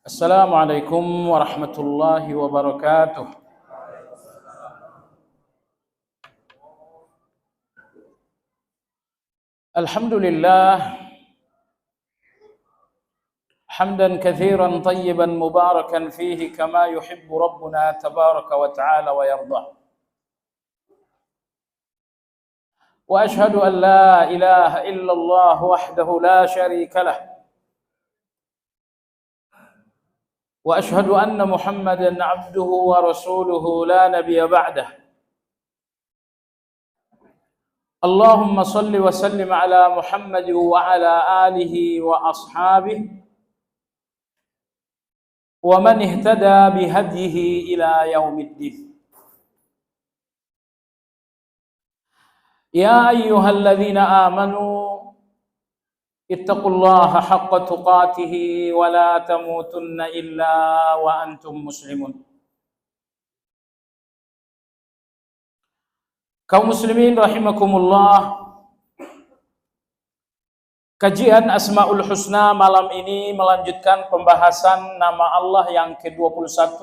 Assalamualaikum warahmatullahi wabarakatuh. Alhamdulillah hamdan katsiran tayyiban mubarakan fihi kama yuhibbu rabbuna tabaraka wa ta'ala wa yardah. Wa ashhadu an la ilaha illallah wahdahu la syarika lah. Wa ashhadu anna Muhammadan abduhu wa rasuluhu la nabiyya ba'dah. Allahumma salli wa sallim ala Muhammad wa ala alihi wa ashabihi wa man ihtada bihadyihi ila yaumiddin. Ya ayyuhalladzina amanu ittaqullaha haqqa tuqatih wa la tamutunna illa wa antum muslimun. Kaum muslimin rahimakumullah, kajian Asmaul Husna malam ini melanjutkan pembahasan nama Allah yang ke-21,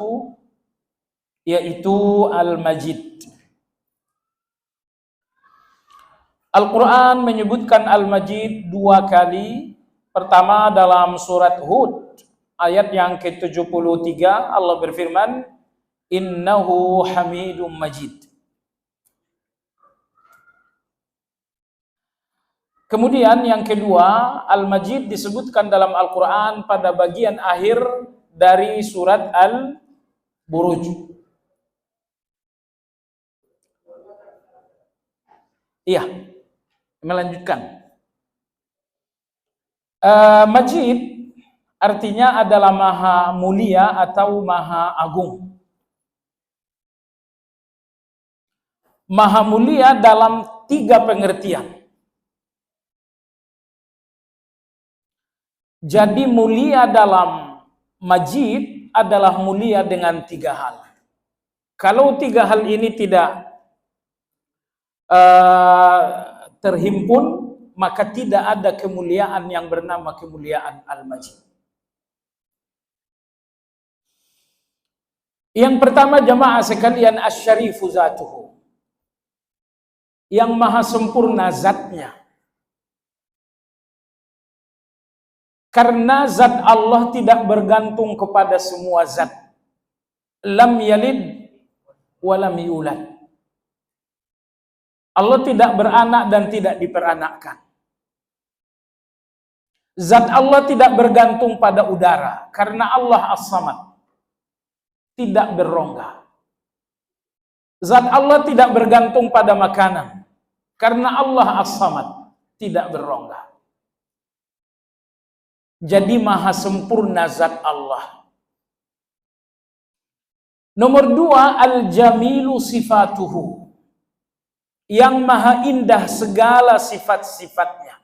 yaitu Al-Majid. Al-Quran menyebutkan Al-Majid dua kali. Pertama dalam surat Hud ayat yang ke-73, Allah berfirman, Innahu Hamidum Majid. Kemudian yang kedua, Al-Majid disebutkan dalam Al-Quran pada bagian akhir dari surat Al-Buruj. Iya, melanjutkan. Majid artinya adalah maha mulia atau maha agung. Maha mulia dalam tiga pengertian. Jadi mulia dalam Majid adalah mulia dengan tiga hal. Kalau tiga hal ini tidak terhimpun, maka tidak ada kemuliaan yang bernama kemuliaan Al-Majid. Yang pertama jamaah sekalian, Asy-Syarifu Zatuhu, yang maha sempurna zatnya. Karena zat Allah tidak bergantung kepada semua zat. Lam yalid wa lam yulad. Allah tidak beranak dan tidak diperanakkan. Zat Allah tidak bergantung pada udara, karena Allah As-Samad, tidak berrongga. Zat Allah tidak bergantung pada makanan, karena Allah As-Samad, tidak berrongga. Jadi maha sempurna zat Allah. Nomor dua, Al-Jamilu Sifatuhu, yang maha indah segala sifat-sifatnya.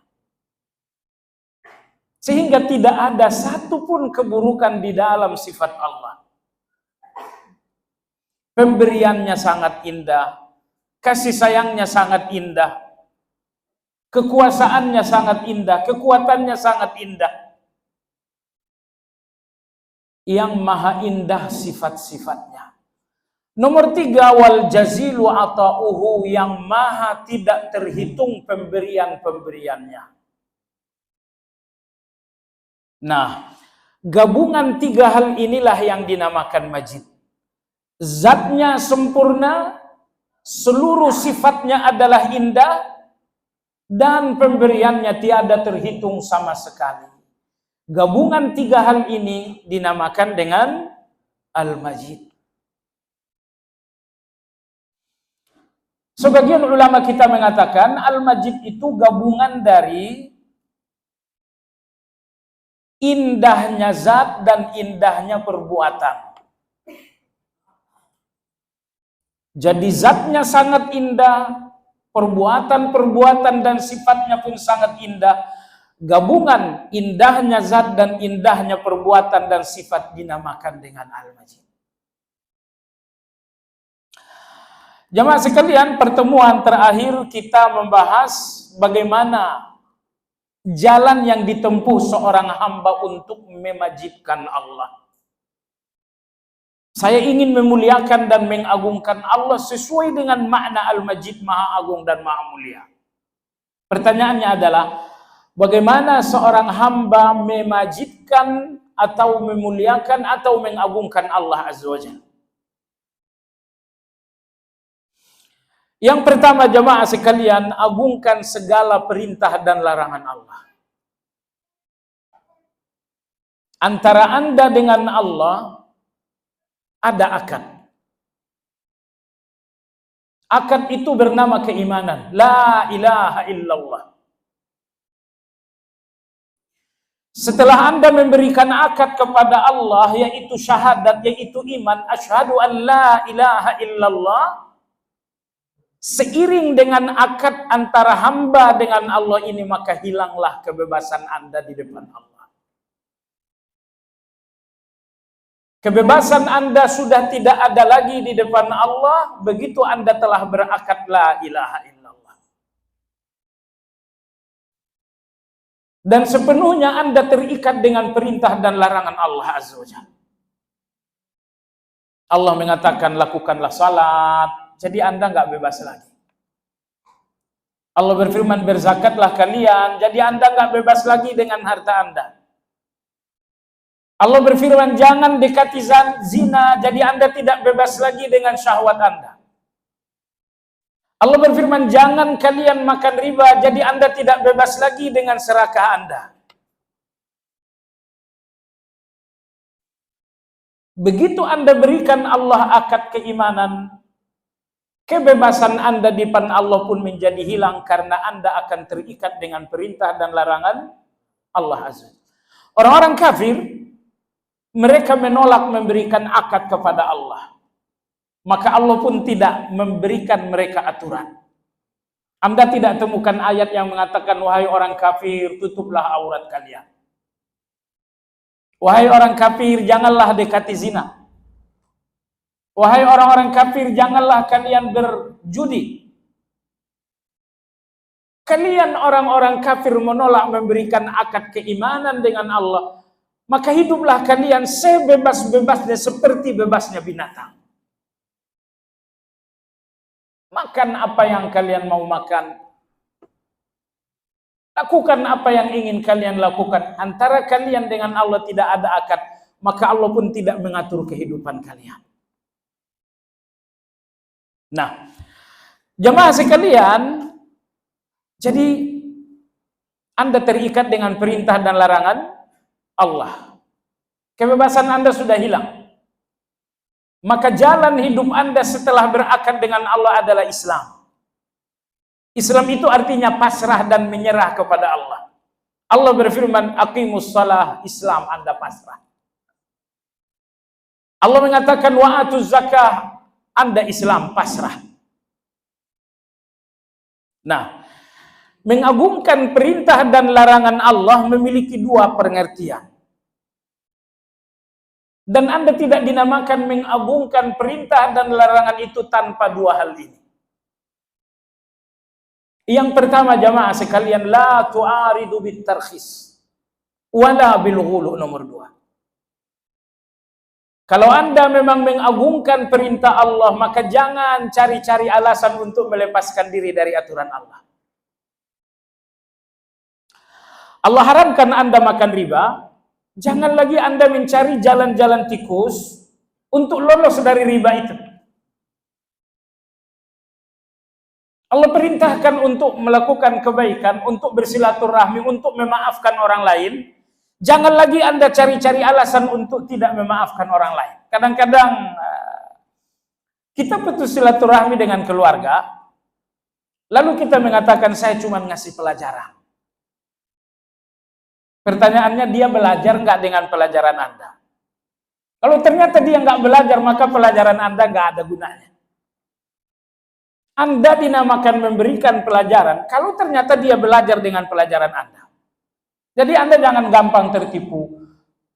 Sehingga tidak ada satupun keburukan di dalam sifat Allah. Pemberiannya sangat indah, kasih sayangnya sangat indah, kekuasaannya sangat indah, kekuatannya sangat indah. Yang maha indah sifat-sifatnya. Nomor tiga, wal jazilu ata'uhu, yang maha tidak terhitung pemberian-pemberiannya. Nah, gabungan tiga hal inilah yang dinamakan Majid. Zatnya sempurna, seluruh sifatnya adalah indah, dan pemberiannya tiada terhitung sama sekali. Gabungan tiga hal ini dinamakan dengan Al-Majid. Sebagian ulama kita mengatakan Al-Majid itu gabungan dari indahnya zat dan indahnya perbuatan. Jadi zatnya sangat indah, perbuatan-perbuatan dan sifatnya pun sangat indah. Gabungan indahnya zat dan indahnya perbuatan dan sifat dinamakan dengan Al-Majid. Jamaah sekalian, pertemuan terakhir kita membahas bagaimana jalan yang ditempuh seorang hamba untuk memajidkan Allah. Saya ingin memuliakan dan mengagungkan Allah sesuai dengan makna Al-Majid, Maha Agung dan Maha Mulia. Pertanyaannya adalah, bagaimana seorang hamba memajidkan atau memuliakan atau mengagungkan Allah Azza wa Jalla? Yang pertama, jamaah sekalian, agungkan segala perintah dan larangan Allah. Antara Anda dengan Allah ada akad. Akad itu bernama keimanan. La ilaha illallah. Setelah Anda memberikan akad kepada Allah, yaitu syahadat, yaitu iman, asyhadu an la ilaha illallah, seiring dengan akad antara hamba dengan Allah ini, maka hilanglah kebebasan Anda di depan Allah. Kebebasan Anda sudah tidak ada lagi di depan Allah begitu Anda telah berakad la ilaha illallah. Dan sepenuhnya Anda terikat dengan perintah dan larangan Allah Azza wa Jalla. Allah mengatakan lakukanlah salat, jadi Anda nggak bebas lagi. Allah berfirman berzakatlah kalian, jadi Anda nggak bebas lagi dengan harta Anda. Allah berfirman jangan dekati zina, jadi Anda tidak bebas lagi dengan syahwat Anda. Allah berfirman jangan kalian makan riba, jadi Anda tidak bebas lagi dengan serakah Anda. Begitu Anda berikan Allah akad keimanan, kebebasan Anda di depan Allah pun menjadi hilang karena Anda akan terikat dengan perintah dan larangan Allah Azza. Orang-orang kafir, mereka menolak memberikan akad kepada Allah. Maka Allah pun tidak memberikan mereka aturan. Anda tidak temukan ayat yang mengatakan, wahai orang kafir, tutuplah aurat kalian. Wahai orang kafir, janganlah dekati zina. Wahai orang-orang kafir, janganlah kalian berjudi. Kalian orang-orang kafir menolak memberikan akad keimanan dengan Allah. Maka hiduplah kalian sebebas-bebasnya seperti bebasnya binatang. Makan apa yang kalian mau makan. Lakukan apa yang ingin kalian lakukan. Antara kalian dengan Allah tidak ada akad, maka Allah pun tidak mengatur kehidupan kalian. Nah, jemaah sekalian, jadi Anda terikat dengan perintah dan larangan Allah. Kebebasan Anda sudah hilang. Maka jalan hidup Anda setelah berakad dengan Allah adalah Islam. Islam itu artinya pasrah dan menyerah kepada Allah. Allah berfirman, aqimus shalah, Islam Anda pasrah. Allah mengatakan, wa atuz zakah, Anda Islam pasrah. Nah, mengagungkan perintah dan larangan Allah memiliki dua pengertian. Dan Anda tidak dinamakan mengagungkan perintah dan larangan itu tanpa dua hal ini. Yang pertama jamaah sekalian, la tu'aridu bitarkhis wala bilghulu, nomor dua. Kalau Anda memang mengagungkan perintah Allah, maka jangan cari-cari alasan untuk melepaskan diri dari aturan Allah. Allah haramkan Anda makan riba, jangan lagi Anda mencari jalan-jalan tikus untuk lolos dari riba itu. Allah perintahkan untuk melakukan kebaikan, untuk bersilaturahmi, untuk memaafkan orang lain. Jangan lagi Anda cari-cari alasan untuk tidak memaafkan orang lain. Kadang-kadang kita putus silaturahmi dengan keluarga, lalu kita mengatakan saya cuma ngasih pelajaran. Pertanyaannya, dia belajar nggak dengan pelajaran Anda? Kalau ternyata dia nggak belajar, maka pelajaran Anda nggak ada gunanya. Anda dinamakan memberikan pelajaran kalau ternyata dia belajar dengan pelajaran Anda. Jadi Anda jangan gampang tertipu.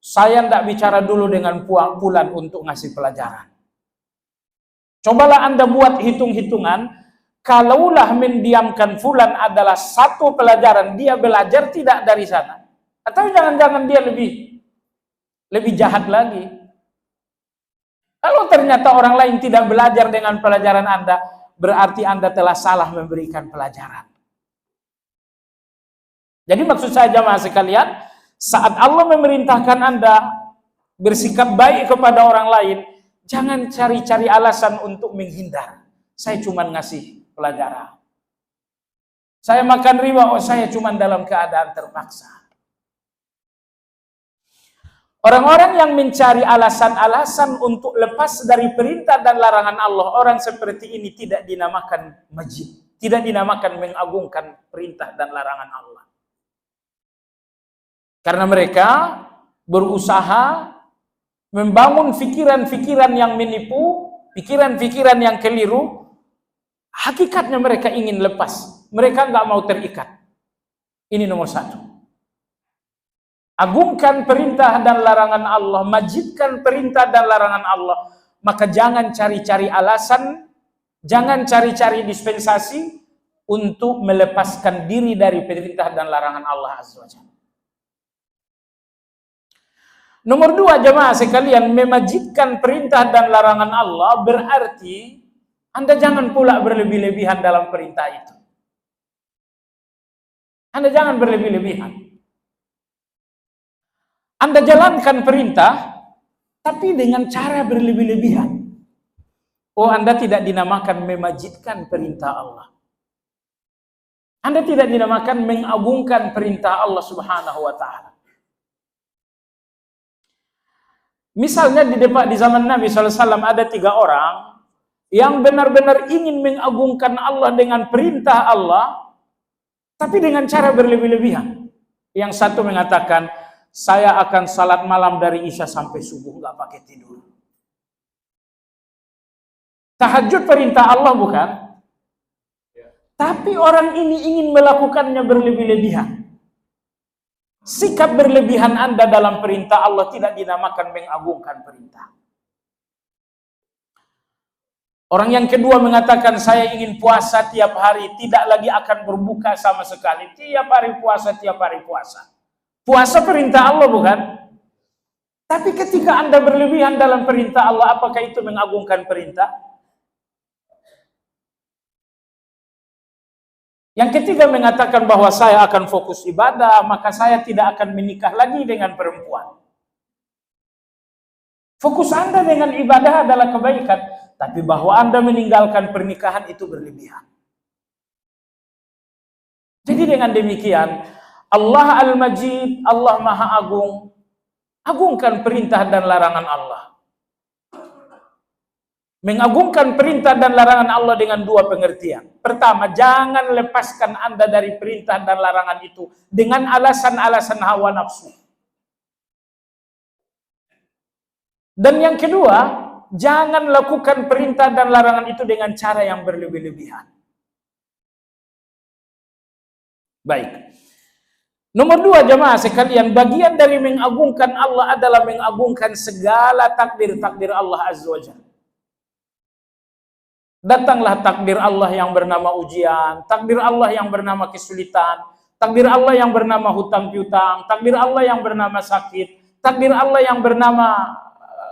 Saya tidak bicara dulu dengan Fulan untuk ngasih pelajaran. Cobalah Anda buat hitung-hitungan. Kalaulah mendiamkan Fulan adalah satu pelajaran, dia belajar tidak dari sana. Atau jangan-jangan dia lebih jahat lagi. Kalau ternyata orang lain tidak belajar dengan pelajaran Anda, berarti Anda telah salah memberikan pelajaran. Jadi maksud saya jamaah sekalian, saat Allah memerintahkan Anda bersikap baik kepada orang lain, jangan cari-cari alasan untuk menghindar. Saya cuma ngasih pelajaran. Saya makan riba, saya cuma dalam keadaan terpaksa. Orang-orang yang mencari alasan-alasan untuk lepas dari perintah dan larangan Allah, orang seperti ini tidak dinamakan majid, tidak dinamakan mengagungkan perintah dan larangan Allah. Karena mereka berusaha membangun pikiran-pikiran yang menipu, pikiran-pikiran yang keliru. Hakikatnya mereka ingin lepas, mereka nggak mau terikat. Ini nomor satu. Agungkan perintah dan larangan Allah, majidkan perintah dan larangan Allah, maka jangan cari-cari alasan, jangan cari-cari dispensasi untuk melepaskan diri dari perintah dan larangan Allah Azza wa Jalla. Nomor dua, jemaah sekalian, memajidkan perintah dan larangan Allah berarti Anda jangan pula berlebih-lebihan dalam perintah itu. Anda jangan berlebih-lebihan. Anda jalankan perintah, tapi dengan cara berlebih-lebihan. Oh, Anda tidak dinamakan memajidkan perintah Allah. Anda tidak dinamakan mengagungkan perintah Allah Subhanahu wa Ta'ala. Misalnya di zaman Nabi SAW ada 3 orang yang benar-benar ingin mengagungkan Allah dengan perintah Allah, tapi dengan cara berlebih-lebihan. Yang satu mengatakan, saya akan salat malam dari Isya sampai subuh, nggak pakai tidur. Tahajud perintah Allah bukan? Tapi orang ini ingin melakukannya berlebih-lebihan. Sikap berlebihan Anda dalam perintah Allah tidak dinamakan mengagungkan perintah. Orang yang kedua mengatakan, saya ingin puasa tiap hari, tidak lagi akan berbuka sama sekali. Tiap hari puasa, tiap hari puasa. Puasa perintah Allah bukan? Tapi ketika Anda berlebihan dalam perintah Allah, apakah itu mengagungkan perintah? Yang ketiga mengatakan bahwa saya akan fokus ibadah, maka saya tidak akan menikah lagi dengan perempuan. Fokus Anda dengan ibadah adalah kebaikan, tapi bahwa Anda meninggalkan pernikahan itu berlebihan. Jadi dengan demikian, Allah Al-Majid, Allah Maha Agung, agungkan perintah dan larangan Allah. Mengagungkan perintah dan larangan Allah dengan 2 pengertian. Pertama, jangan lepaskan Anda dari perintah dan larangan itu dengan alasan-alasan hawa nafsu. Dan yang kedua, jangan lakukan perintah dan larangan itu dengan cara yang berlebih-lebihan. Baik. Nomor 2, jemaah sekalian, bagian dari mengagungkan Allah adalah mengagungkan segala takdir-takdir Allah Azza wa Jalla. Datanglah takdir Allah yang bernama ujian, takdir Allah yang bernama kesulitan, takdir Allah yang bernama hutang piutang, takdir Allah yang bernama sakit, takdir Allah yang bernama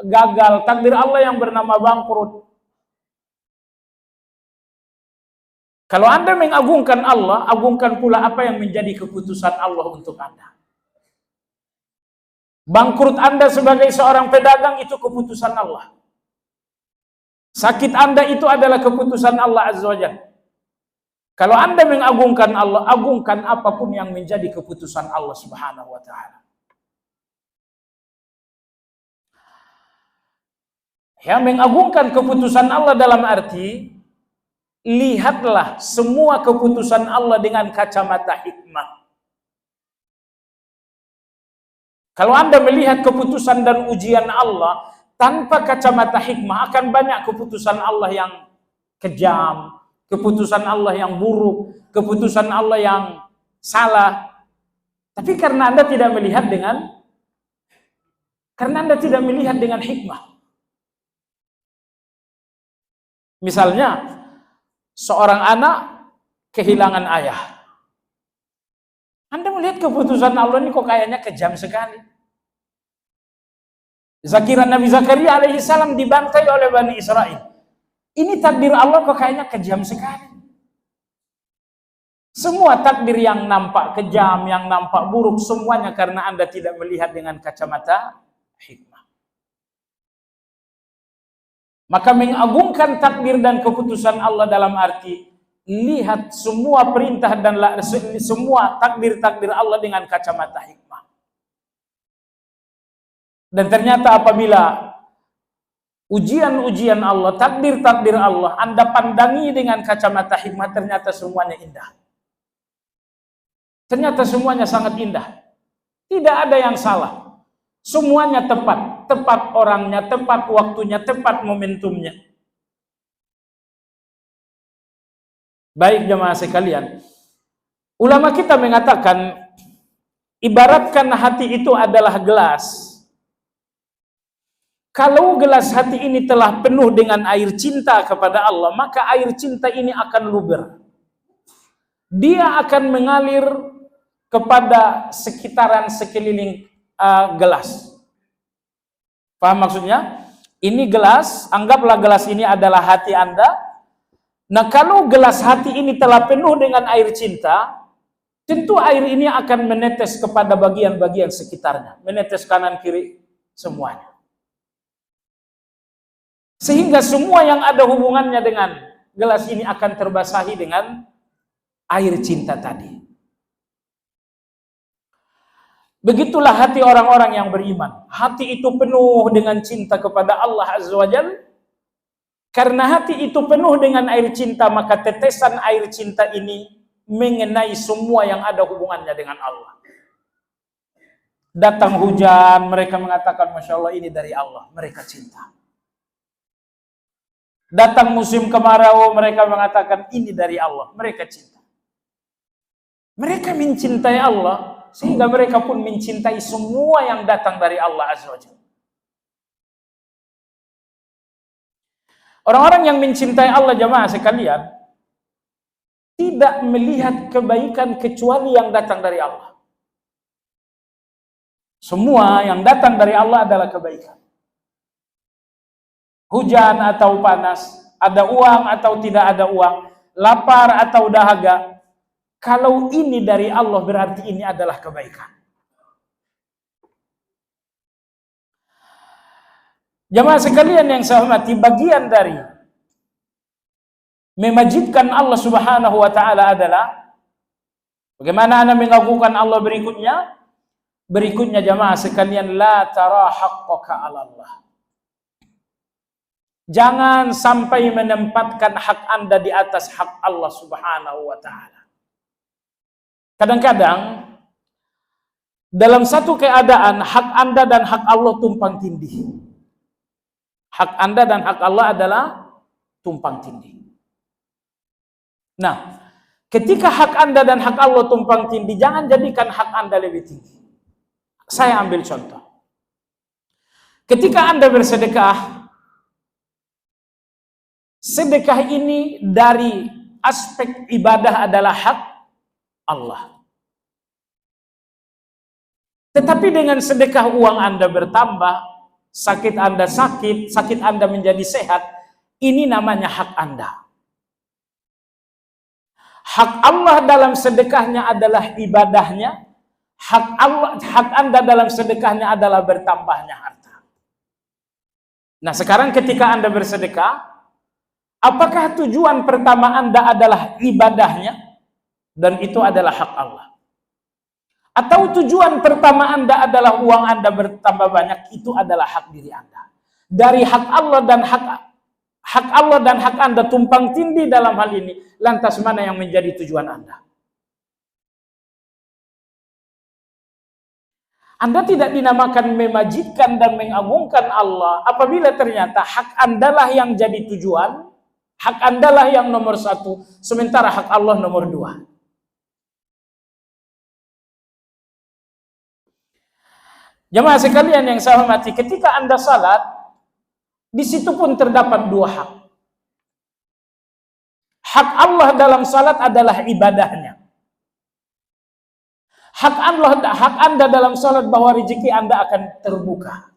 gagal, takdir Allah yang bernama bangkrut. Kalau Anda mengagungkan Allah, agungkan pula apa yang menjadi keputusan Allah untuk Anda. Bangkrut Anda sebagai seorang pedagang itu keputusan Allah. Sakit Anda itu adalah keputusan Allah Azza wa Jalla. Kalau Anda mengagungkan Allah, agungkan apapun yang menjadi keputusan Allah Subhanahu wa Ta'ala. Ya, mengagungkan keputusan Allah dalam arti, lihatlah semua keputusan Allah dengan kacamata hikmah. Kalau Anda melihat keputusan dan ujian Allah tanpa kacamata hikmah, akan banyak keputusan Allah yang kejam, keputusan Allah yang buruk, keputusan Allah yang salah. Tapi karena Anda tidak melihat dengan hikmah. Misalnya, seorang anak kehilangan ayah. Anda melihat keputusan Allah ini kok kayaknya kejam sekali. Nabi Zakaria alaihissalam dibantai oleh Bani Israel. Ini takdir Allah kok kayaknya kejam sekali. Semua takdir yang nampak kejam, yang nampak buruk, semuanya karena Anda tidak melihat dengan kacamata hikmah. Maka mengagungkan takdir dan keputusan Allah dalam arti lihat semua perintah dan semua takdir-takdir Allah dengan kacamata hikmah. Dan ternyata apabila ujian-ujian Allah, takdir-takdir Allah Anda pandangi dengan kacamata hikmah, ternyata semuanya indah. Ternyata semuanya sangat indah. Tidak ada yang salah. Semuanya tepat. Tepat orangnya, tepat waktunya, tepat momentumnya. Baik jemaah sekalian. Ulama kita mengatakan, ibaratkan hati itu adalah gelas. Kalau gelas hati ini telah penuh dengan air cinta kepada Allah, maka air cinta ini akan luber. Dia akan mengalir kepada sekitaran sekeliling gelas. Paham maksudnya? Ini gelas, anggaplah gelas ini adalah hati Anda. Nah, kalau gelas hati ini telah penuh dengan air cinta, tentu air ini akan menetes kepada bagian-bagian sekitarnya. Menetes kanan kiri semuanya. Sehingga semua yang ada hubungannya dengan gelas ini akan terbasahi dengan air cinta tadi. Begitulah hati orang-orang yang beriman. Hati itu penuh dengan cinta kepada Allah Azza wa Jalla. Karena hati itu penuh dengan air cinta, maka tetesan air cinta ini mengenai semua yang ada hubungannya dengan Allah. Datang hujan, mereka mengatakan, Masya Allah, ini dari Allah. Mereka cinta. Datang musim kemarau, mereka mengatakan, ini dari Allah. Mereka cinta. Mereka mencintai Allah, sehingga mereka pun mencintai semua yang datang dari Allah Azza wa Jalla. Orang-orang yang mencintai Allah jamaah sekalian tidak melihat kebaikan kecuali yang datang dari Allah. Semua yang datang dari Allah adalah kebaikan. Hujan atau panas, ada uang atau tidak ada uang, lapar atau dahaga, kalau ini dari Allah berarti ini adalah kebaikan. Jamaah sekalian yang saya hormati, bagian dari memajidkan Allah Subhanahu wa taala adalah bagaimana Anda mengagungkan Allah berikutnya? Berikutnya jamaah sekalian, la tara haqqaka 'ala Allah. Jangan sampai menempatkan hak Anda di atas hak Allah Subhanahu wa taala. Kadang-kadang dalam satu keadaan hak Anda dan hak Allah tumpang tindih. Hak Anda dan hak Allah adalah tumpang tindih. Nah, ketika hak Anda dan hak Allah tumpang tindih, jangan jadikan hak Anda lebih tinggi. Saya ambil contoh. Ketika Anda bersedekah, sedekah ini dari aspek ibadah adalah hak Allah. Tetapi dengan sedekah uang Anda bertambah, sakit Anda sakit Anda menjadi sehat, ini namanya hak Anda. Hak Allah dalam sedekahnya adalah ibadahnya, hak Anda dalam sedekahnya adalah bertambahnya harta. Nah, sekarang ketika Anda bersedekah, apakah tujuan pertama Anda adalah ibadahnya dan itu adalah hak Allah? Atau tujuan pertama Anda adalah uang Anda bertambah banyak, itu adalah hak diri Anda. Dari hak Allah dan hak Anda tumpang tindih dalam hal ini, lantas mana yang menjadi tujuan Anda? Anda tidak dinamakan memajidkan dan mengagungkan Allah apabila ternyata hak Anda lah yang jadi tujuan, hak Anda lah yang nomor satu, sementara hak Allah nomor dua. Jemaah sekalian yang saya hormati, ketika Anda salat, di situ pun terdapat dua hak. Hak Allah dalam salat adalah ibadahnya. Hak Anda dalam salat bahwa rezeki Anda akan terbuka.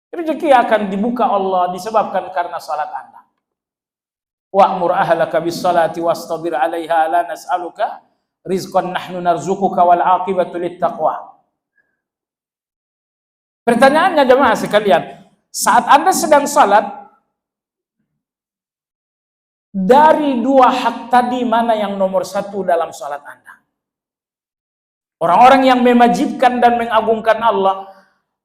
Rezeki akan dibuka Allah disebabkan karena salat Anda. Wa'mur ahlaka bis salati wastabir 'alaiha la nas'aluka rizqan nahnu narzuquka wal 'aqibatu lit taqwa. Pertanyaannya jemaah sekalian, saat Anda sedang salat, dari dua hak tadi mana yang nomor satu dalam salat Anda? Orang-orang yang memajibkan dan mengagungkan Allah,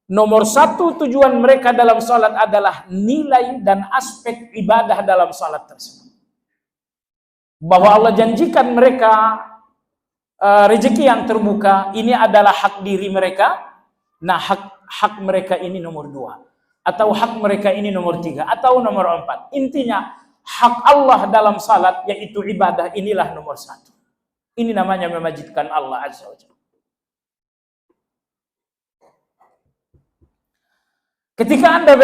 nomor satu tujuan mereka dalam salat adalah nilai dan aspek ibadah dalam salat tersebut. Bahwa Allah janjikan mereka rezeki yang terbuka, ini adalah hak diri mereka. Nah, hak mereka ini nomor dua, atau hak mereka ini nomor tiga, atau nomor empat. Intinya hak Allah dalam salat, yaitu ibadah, inilah nomor satu. Ini namanya memajidkan Allah Azza wa Jalla. Ketika Anda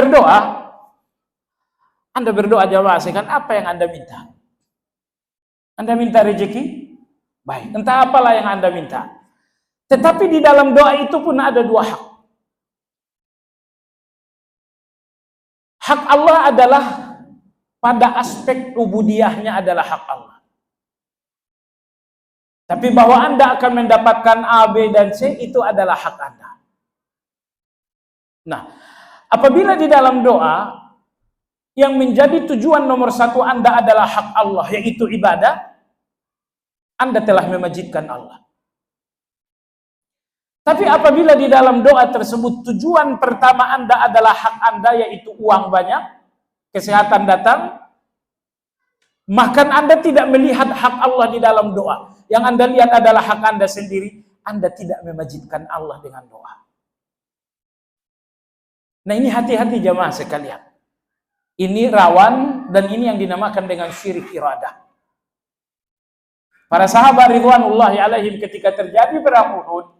berdoa jamaah sekalian, apa yang Anda minta? Anda minta rezeki? Baik, entah apalah yang Anda minta. Tetapi di dalam doa itu pun ada dua hak. Hak Allah adalah pada aspek ubudiyahnya adalah hak Allah. Tapi bahwa Anda akan mendapatkan A, B, dan C, itu adalah hak Anda. Nah, apabila di dalam doa yang menjadi tujuan nomor satu Anda adalah hak Allah, yaitu ibadah, Anda telah memajidkan Allah. Tapi apabila di dalam doa tersebut tujuan pertama Anda adalah hak Anda, yaitu uang banyak, kesehatan datang, maka Anda tidak melihat hak Allah di dalam doa. Yang Anda lihat adalah hak Anda sendiri. Anda tidak memajidkan Allah dengan doa. Nah, ini hati-hati jamaah sekalian. Ini rawan, dan ini yang dinamakan dengan syirik iradah. Para sahabat ridwanullahi alaihim ketika terjadi perang Uhud,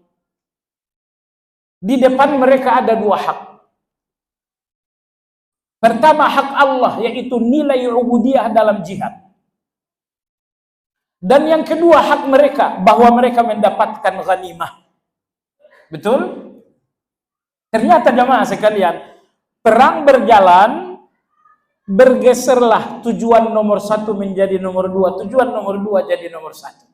di depan mereka ada dua hak. Pertama, hak Allah, yaitu nilai ubudiyah dalam jihad. Dan yang kedua, hak mereka, bahwa mereka mendapatkan ghanimah. Betul? Ternyata jamaah sekalian, perang berjalan, bergeserlah tujuan nomor satu menjadi nomor dua, tujuan nomor dua jadi nomor satu.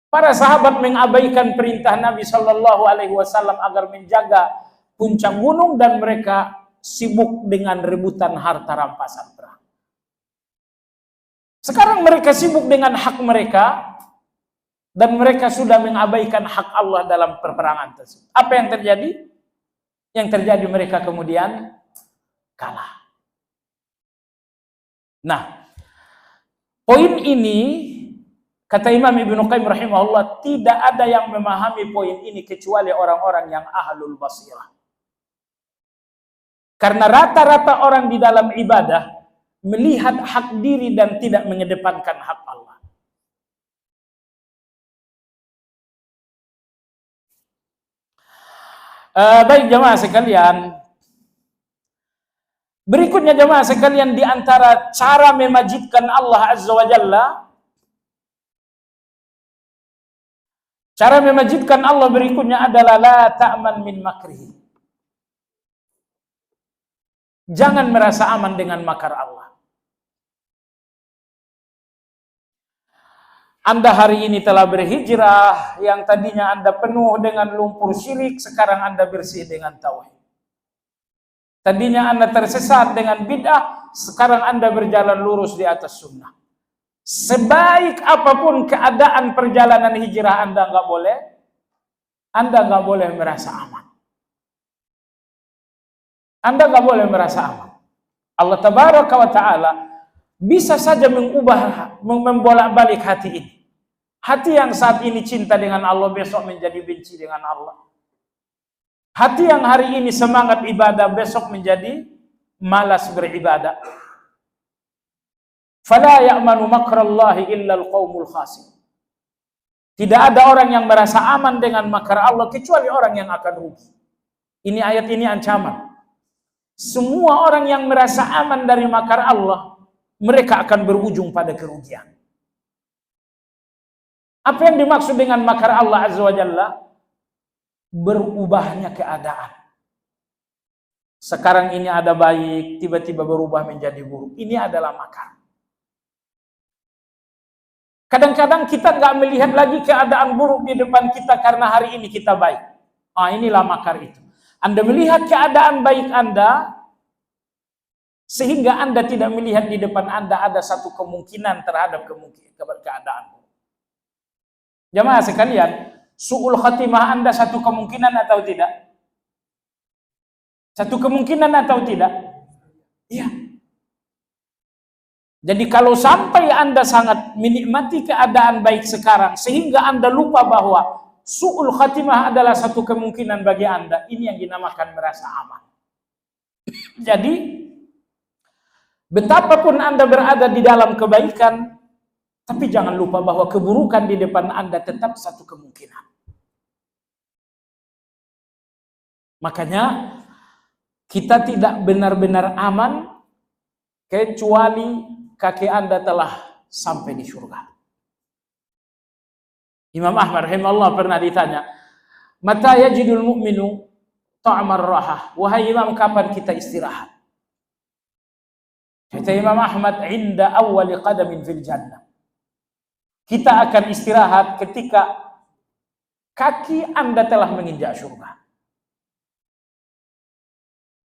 Para sahabat mengabaikan perintah Nabi Shallallahu Alaihi Wasallam agar menjaga puncak gunung, dan mereka sibuk dengan rebutan harta rampasan perang. Sekarang mereka sibuk dengan hak mereka, dan mereka sudah mengabaikan hak Allah dalam peperangan tersebut. Apa yang terjadi? Yang terjadi mereka kemudian kalah. Nah, poin ini, kata Imam Ibnu Qayyim rahimahullah, tidak ada yang memahami poin ini kecuali orang-orang yang ahlul basirah. Karena rata-rata orang di dalam ibadah melihat hak diri dan tidak mengedepankan hak Allah. Baik jemaah sekalian, berikutnya jemaah sekalian, di antara cara memajidkan Allah Azza wa Jalla, cara memajidkan Allah berikutnya adalah la ta'man min makrihi. Jangan merasa aman dengan makar Allah. Anda hari ini telah berhijrah, yang tadinya Anda penuh dengan lumpur syirik, sekarang Anda bersih dengan tauhid. Tadinya Anda tersesat dengan bid'ah, sekarang Anda berjalan lurus di atas sunnah. Sebaik apapun keadaan perjalanan hijrah Anda nggak boleh merasa aman. Anda nggak boleh merasa aman. Allah Tabaraka wa Ta'ala bisa saja membolak-balik hati ini. Hati yang saat ini cinta dengan Allah, besok menjadi benci dengan Allah. Hati yang hari ini semangat ibadah, besok menjadi malas beribadah. Fala ya'manu makrallahi illa al-qaumul khasir. Tidak ada orang yang merasa aman dengan makar Allah kecuali orang yang akan rugi. Ini ayat ini ancaman. Semua orang yang merasa aman dari makar Allah, mereka akan berujung pada kerugian. Apa yang dimaksud dengan makar Allah Azza wa Jalla? Berubahnya keadaan. Sekarang ini ada baik, tiba-tiba berubah menjadi buruk. Ini adalah makar. Kadang-kadang kita nggak melihat lagi keadaan buruk di depan kita karena hari ini kita baik. Inilah makar itu. Anda melihat keadaan baik Anda, sehingga Anda tidak melihat di depan Anda ada satu kemungkinan terhadap keadaan. Jamaah sekalian, su'ul khatimah Anda satu kemungkinan atau tidak? Satu kemungkinan atau tidak? Iya. Jadi kalau sampai Anda sangat menikmati keadaan baik sekarang, sehingga Anda lupa bahwa su'ul khatimah adalah satu kemungkinan bagi Anda, ini yang dinamakan merasa aman. Jadi, betapapun Anda berada di dalam kebaikan, tapi jangan lupa bahwa keburukan di depan Anda tetap satu kemungkinan. Makanya, kita tidak benar-benar aman kecuali kaki Anda telah sampai di surga. Imam Ahmad rahimahullah pernah ditanya, "Mata yajidul mu'minu ta'amar rahah?" Wahai Imam, kapan kita istirahat? Kata Imam Ahmad, "Inda awwali qadamin fil jannah." Kita akan istirahat ketika kaki Anda telah menginjak surga.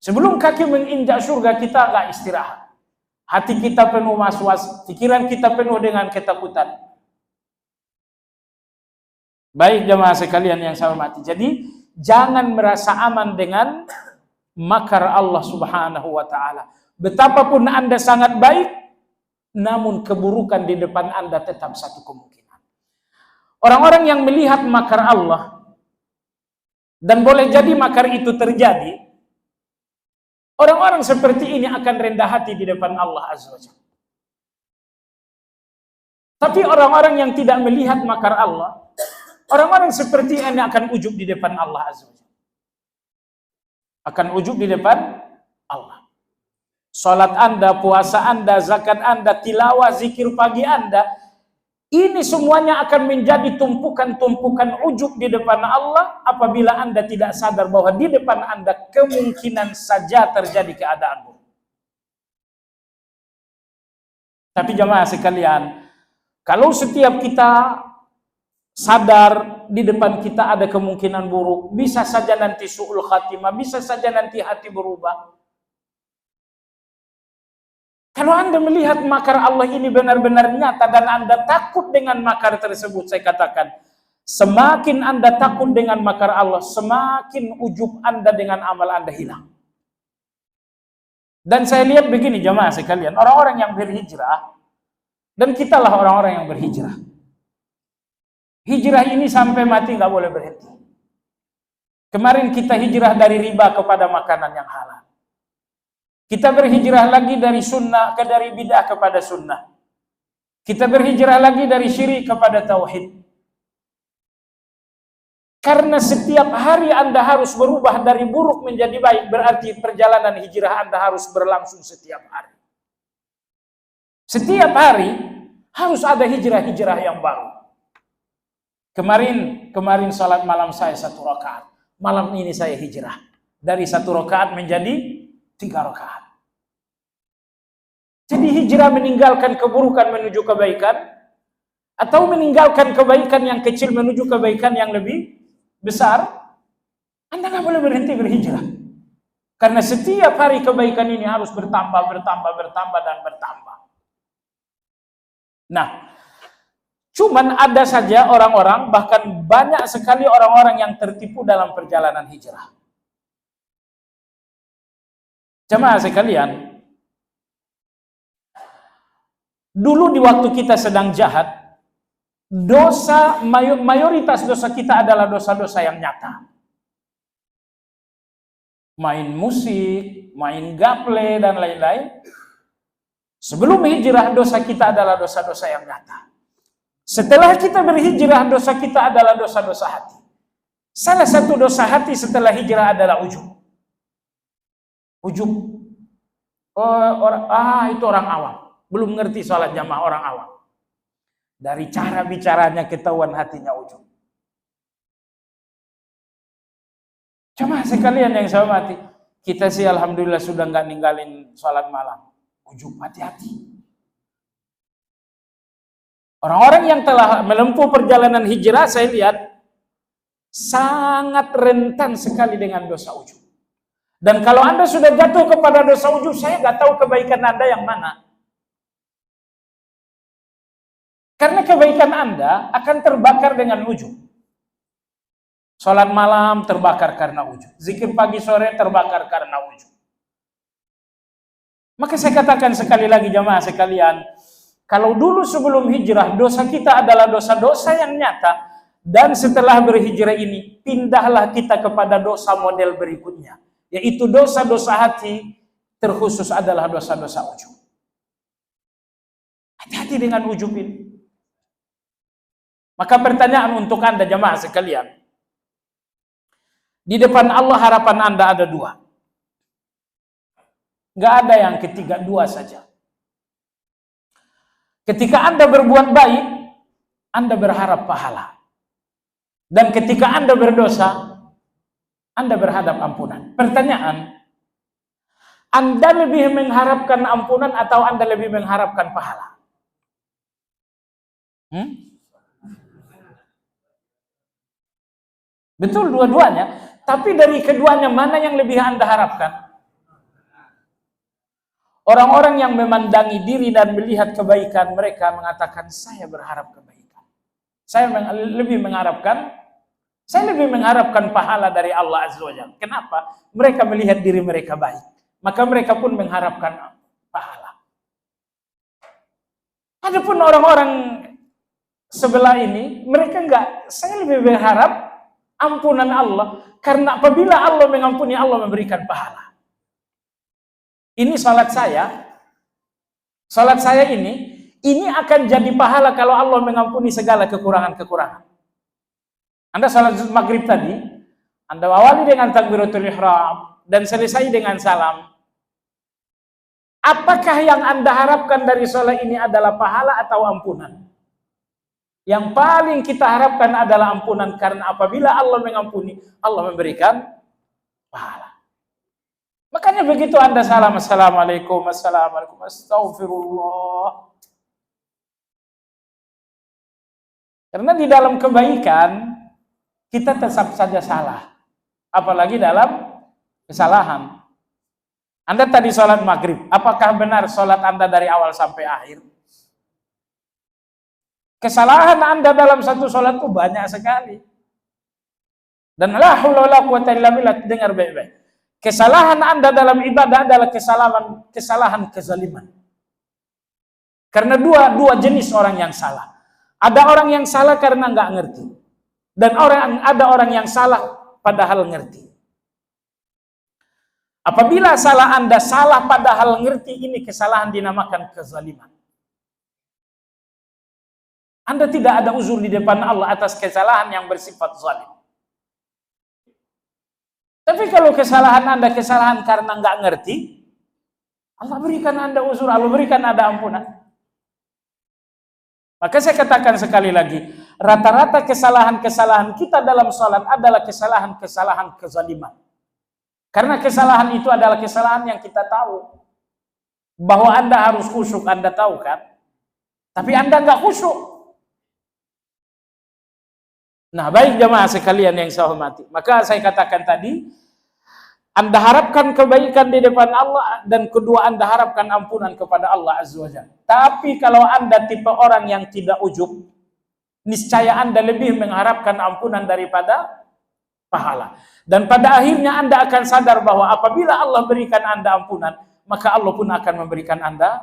Sebelum kaki menginjak surga, kita nggak istirahat. Hati kita penuh was-was, pikiran kita penuh dengan ketakutan. Baik jemaah sekalian yang saya hormati. Jadi, jangan merasa aman dengan makar Allah Subhanahu wa taala. Betapapun Anda sangat baik, namun keburukan di depan Anda tetap satu kemungkinan. Orang-orang yang melihat makar Allah, dan boleh jadi makar itu terjadi, orang-orang seperti ini akan rendah hati di depan Allah Azza wa Jalla. Tapi orang-orang yang tidak melihat makar Allah, orang-orang seperti ini akan ujub di depan Allah Azza wa Jalla. Akan ujub di depan Allah. Salat Anda, puasa Anda, zakat Anda, tilawah, zikir pagi Anda, ini semuanya akan menjadi tumpukan-tumpukan ujub di depan Allah apabila Anda tidak sadar bahwa di depan Anda kemungkinan saja terjadi keadaan buruk. Tapi jemaah sekalian, kalau setiap kita sadar di depan kita ada kemungkinan buruk, bisa saja nanti su'ul khatimah, bisa saja nanti hati berubah. Kalau Anda melihat makar Allah ini benar-benar nyata dan Anda takut dengan makar tersebut, saya katakan, semakin Anda takut dengan makar Allah, semakin ujub Anda dengan amal Anda hilang. Dan saya lihat begini jemaah sekalian, orang-orang yang berhijrah, dan kitalah orang-orang yang berhijrah. Hijrah ini sampai mati nggak boleh berhenti. Kemarin kita hijrah dari riba kepada makanan yang halal. Kita berhijrah lagi dari sunnah dari bid'ah kepada sunnah. Kita berhijrah lagi dari syirik kepada tauhid. Karena setiap hari Anda harus berubah dari buruk menjadi baik, berarti perjalanan hijrah Anda harus berlangsung setiap hari. Setiap hari harus ada hijrah-hijrah yang baru. Kemarin salat malam saya 1 rakaat. Malam ini saya hijrah. Dari 1 rakaat menjadi 3 rakaat. Jadi hijrah meninggalkan keburukan menuju kebaikan, atau meninggalkan kebaikan yang kecil menuju kebaikan yang lebih besar, Anda nggak boleh berhenti berhijrah. Karena setiap hari kebaikan ini harus bertambah, dan bertambah. Nah, cuman ada saja orang-orang, bahkan banyak sekali orang-orang yang tertipu dalam perjalanan hijrah. Jemaah sekalian, dulu di waktu kita sedang jahat, mayoritas dosa kita adalah dosa-dosa yang nyata. Main musik, main gaple, dan lain-lain. Sebelum hijrah, dosa kita adalah dosa-dosa yang nyata. Setelah kita berhijrah, dosa kita adalah dosa-dosa hati. Salah satu dosa hati setelah hijrah adalah ujub. Ujub. Itu orang awam. Belum ngerti sholat jamaah, orang awam. Dari cara bicaranya ketahuan hatinya ujub. Jamaah sekalian yang saya hormati, Kita sih alhamdulillah sudah nggak ninggalin sholat malam. Ujub, hati-hati. Orang-orang yang telah menempuh perjalanan hijrah, saya lihat sangat rentan sekali dengan dosa ujub. Dan kalau Anda sudah jatuh kepada dosa ujub, saya nggak tahu kebaikan Anda yang mana. Karena kebaikan Anda akan terbakar dengan ujub. Sholat malam terbakar karena ujub. Zikir pagi sore terbakar karena ujub. Maka saya katakan sekali lagi jamaah sekalian, kalau dulu sebelum hijrah dosa kita adalah dosa-dosa yang nyata, dan setelah berhijrah ini pindahlah kita kepada dosa model berikutnya, yaitu dosa-dosa hati, terkhusus adalah dosa-dosa ujub. Hati-hati dengan ujub ini. Maka pertanyaan untuk Anda jamaah sekalian, di depan Allah harapan Anda ada dua. Nggak ada yang ketiga, dua saja. Ketika Anda berbuat baik, Anda berharap pahala. Dan ketika Anda berdosa, Anda berharap ampunan. Pertanyaan, Anda lebih mengharapkan ampunan atau Anda lebih mengharapkan pahala? Betul, dua-duanya. Tapi dari keduanya, mana yang lebih Anda harapkan? Orang-orang yang memandangi diri dan melihat kebaikan mereka mengatakan, saya berharap kebaikan. Saya lebih mengharapkan pahala dari Allah Azza wa Jalla. Kenapa? Mereka melihat diri mereka baik. Maka mereka pun mengharapkan pahala. Adapun orang-orang sebelah ini, mereka enggak. Saya lebih berharap ampunan Allah. Karena apabila Allah mengampuni, Allah memberikan pahala. Ini salat saya ini akan jadi pahala kalau Allah mengampuni segala kekurangan-kekurangan. Anda salat maghrib tadi, Anda awali dengan takbiratul ihram dan selesai dengan salam. Apakah yang Anda harapkan dari salat ini adalah pahala atau ampunan? Yang paling kita harapkan adalah ampunan, karena apabila Allah mengampuni, Allah memberikan pahala. Makanya begitu Anda salam, assalamualaikum, assalamualaikum, astagfirullah. Karena di dalam kebaikan, kita tetap saja salah. Apalagi dalam kesalahan. Anda tadi sholat maghrib, apakah benar sholat Anda dari awal sampai akhir? Kesalahan Anda dalam satu sholat itu banyak sekali. Dan la haula wala quwata illa billah, dengar baik-baik. Kesalahan Anda dalam ibadah adalah kesalahan kezaliman. Karena dua jenis orang yang salah. Ada orang yang salah karena nggak ngerti. Dan ada orang yang salah padahal ngerti. Apabila salah Anda salah padahal ngerti, ini kesalahan dinamakan kezaliman. Anda tidak ada uzur di depan Allah atas kesalahan yang bersifat zalim. Tapi kalau kesalahan Anda kesalahan karena nggak ngerti, Allah berikan Anda uzur, Allah berikan Anda ampunan. Maka saya katakan sekali lagi, rata-rata kesalahan-kesalahan kita dalam salat adalah kesalahan-kesalahan kezaliman. Karena kesalahan itu adalah kesalahan yang kita tahu. Bahwa Anda harus khusyuk, Anda tahu kan? Tapi Anda nggak khusyuk. Nah, baik jamaah sekalian yang saya hormati. Maka saya katakan tadi, Anda harapkan kebaikan di depan Allah, dan kedua Anda harapkan ampunan kepada Allah Azza wa Jalla. Tapi kalau Anda tipe orang yang tidak ujub, niscaya Anda lebih mengharapkan ampunan daripada pahala. Dan pada akhirnya Anda akan sadar bahwa apabila Allah berikan Anda ampunan, maka Allah pun akan memberikan Anda